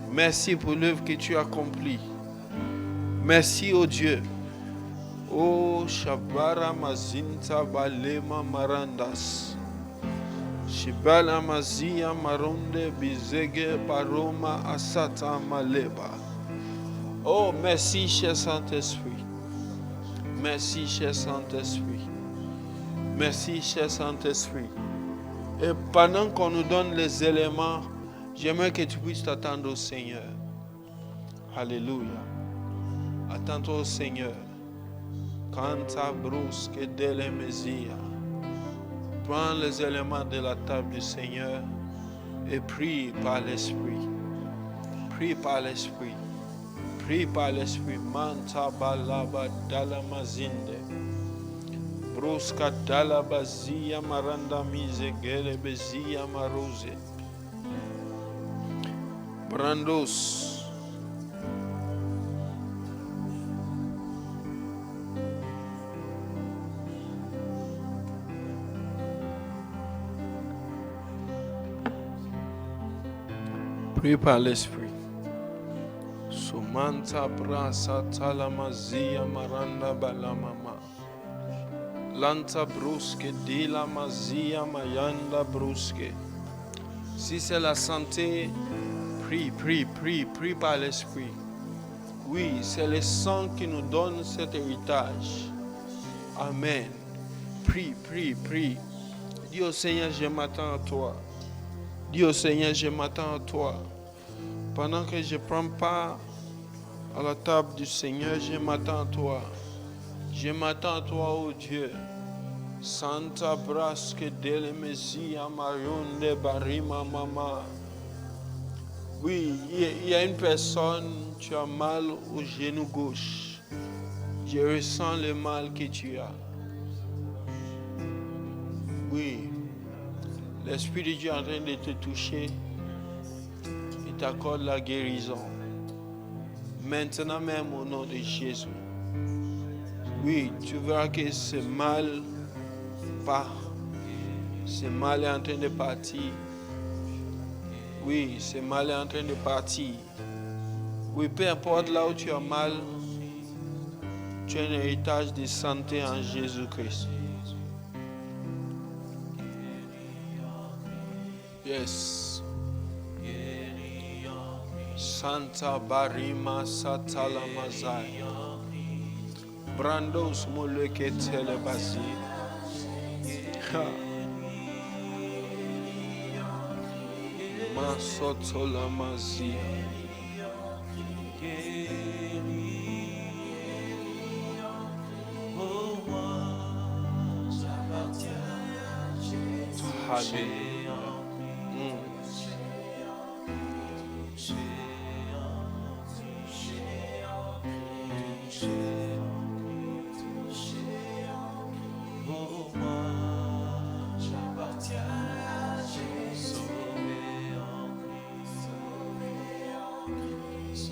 Merci pour l'œuvre que tu as accomplie. Merci, oh Dieu. Oh, Shabara Mazinta Balema Marandas. Shibala Mazia Maronde Bizege Paroma Asata Maleba. Oh, merci, cher Saint-Esprit. Merci, cher Saint-Esprit. Merci, cher Saint-Esprit. Et pendant qu'on nous donne les éléments, j'aimerais que tu puisses t'attendre au Seigneur. Alléluia. Attends-toi au Seigneur. Canta brusque delle mesia. Prends les éléments de la table du Seigneur et prie par l'Esprit. Prie par l'Esprit. Prie par l'Esprit. Manta balaba dalamazinde. Brusca dalabazia maranda mise gele bezia marose. Brandos. Prie par l'Esprit. Sumanta brasa talamazia maranda balamama. Lanta brusque dila mazia mayanda brusque. Si c'est la santé, prie, prie, prie, prie par l'Esprit. Oui, c'est le sang qui nous donne cet héritage. Amen. Prie, prie, prie. Dis au Seigneur, je m'attends à toi. Dis au Seigneur, je m'attends à toi. Pendant que je prends part à la table du Seigneur, je m'attends à toi. Je m'attends à toi, oh Dieu. Santa brasque dele Messia Marionde Barima Mama. Oui, il y a une personne, tu as mal au genou gauche. Je ressens le mal que tu as. Oui, l'Esprit de Dieu est en train de te toucher. Il t'accorde la guérison. Maintenant même au nom de Jésus. Oui, tu verras que ce mal part. Ce mal est en train de partir. Oui, ce mal est en train de partir. Oui, peu importe là où tu as mal, tu as un héritage de santé en Jésus-Christ. Yes. Santa Barima Satala Mazai. Brandos moleketele basi. Masotola mazia. Alléluia.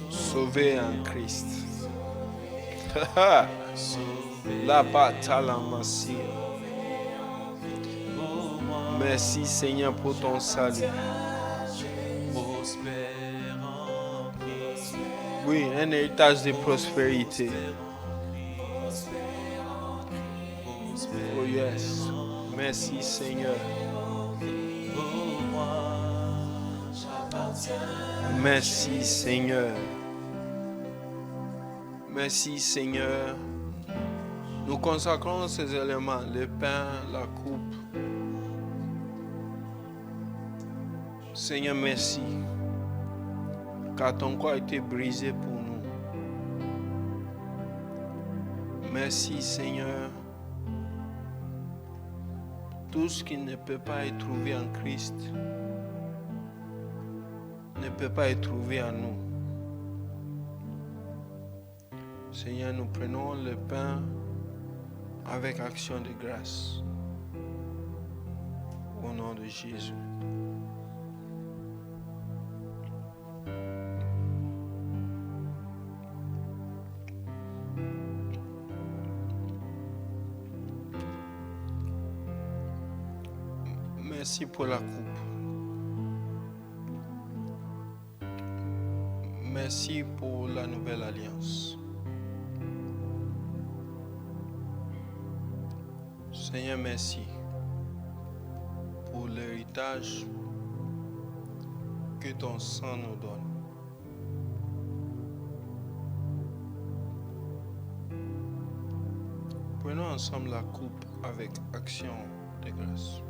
Sauvé en Christ. La bataille en massif. Merci Seigneur pour ton salut. Oui, un héritage de prospérité. Oh yes. Merci Seigneur. Merci Seigneur. Merci Seigneur. Nous consacrons ces éléments, le pain, la coupe. Seigneur, merci. Car ton corps a été brisé pour nous. Merci Seigneur. Tout ce qui ne peut pas être trouvé en Christ ne peut pas être trouvé en nous. Seigneur, nous prenons le pain avec action de grâce. Au nom de Jésus. Merci pour la coupe. Merci pour la nouvelle alliance. Seigneur, merci pour l'héritage que ton sang nous donne. Prenons ensemble la coupe avec action de grâce.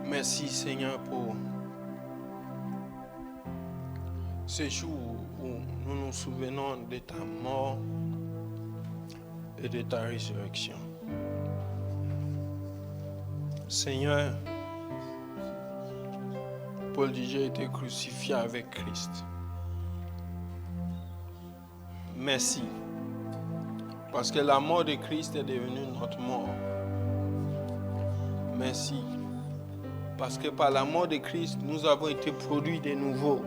Merci Seigneur pour ce jour où nous nous souvenons de ta mort et de ta résurrection. Seigneur, Paul dit, j'ai été crucifié avec Christ. Merci, parce que la mort de Christ est devenue notre mort. Merci, parce que par la mort de Christ, nous avons été produits de nouveau.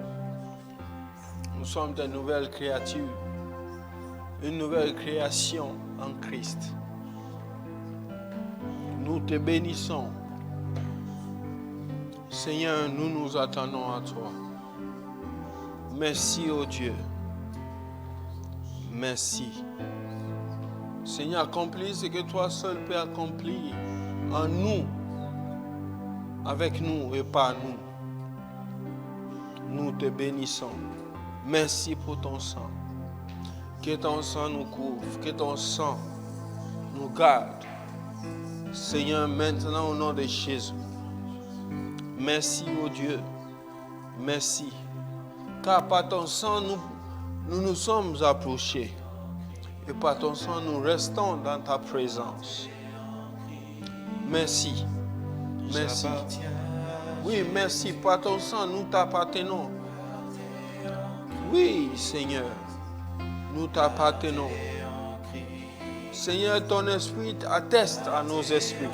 Nous sommes de nouvelles créatures, une nouvelle création en Christ. Nous te bénissons. Seigneur, nous nous attendons à toi. Merci, ô Dieu. Merci. Seigneur, accomplis ce que toi seul peux accomplir en nous, avec nous et par nous. Nous te bénissons. Merci pour ton sang. Que ton sang nous couvre, que ton sang nous garde. Seigneur, maintenant au nom de Jésus. Merci, ô Dieu. Merci. Car par ton sang, nous nous sommes approchés. Et par ton sang, nous restons dans ta présence. Merci. Merci. Oui, merci. Par ton sang, nous t'appartenons. Oui, Seigneur. Nous t'appartenons. Seigneur, ton esprit atteste à nos esprits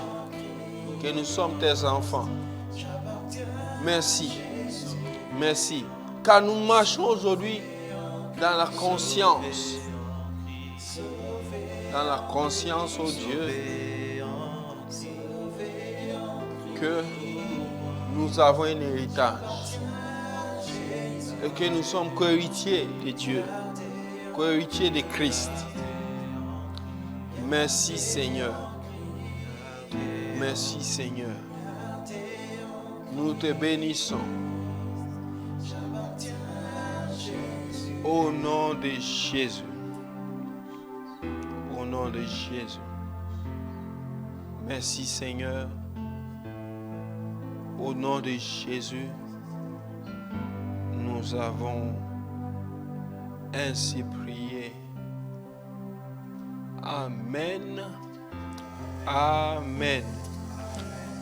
que nous sommes tes enfants. Merci. Merci. Car nous marchons aujourd'hui dans la conscience. Dans la conscience, ô Dieu, que nous avons un héritage. Et que nous sommes co-héritiers de Dieu. Co-héritiers de Christ. Merci Seigneur. Merci Seigneur. Nous te bénissons. Au nom de Jésus. Au nom de Jésus. Merci Seigneur. Au nom de Jésus, nous avons ainsi prié. Amen. Amen.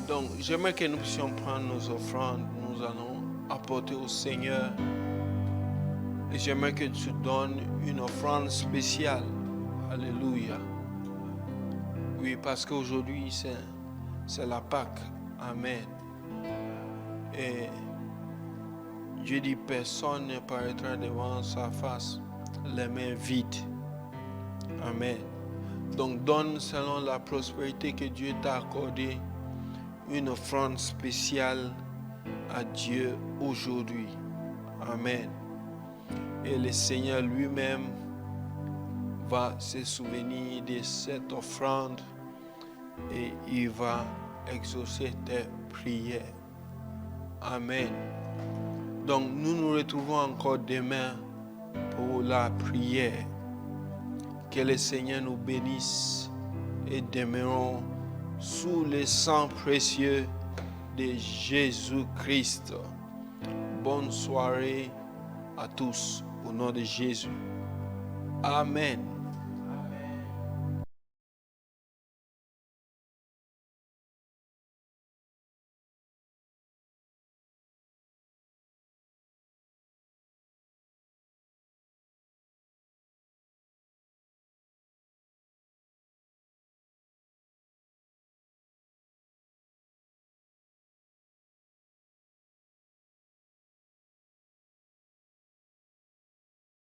Donc, j'aimerais que nous puissions prendre nos offrandes. Nous allons apporter au Seigneur. Et j'aimerais que tu donnes une offrande spéciale. Alléluia. Oui, parce qu'aujourd'hui, c'est la Pâque. Amen. Et Dieu dit, personne ne paraîtra devant sa face les mains vides. Amen. Donc donne selon la prospérité que Dieu t'a accordée une offrande spéciale à Dieu aujourd'hui. Amen. Et le Seigneur lui-même va se souvenir de cette offrande et il va exaucer tes prières. Amen. Donc nous nous retrouvons encore demain pour la prière. Que le Seigneur nous bénisse et demeurons sous le sang précieux de Jésus-Christ. Bonne soirée à tous au nom de Jésus. Amen.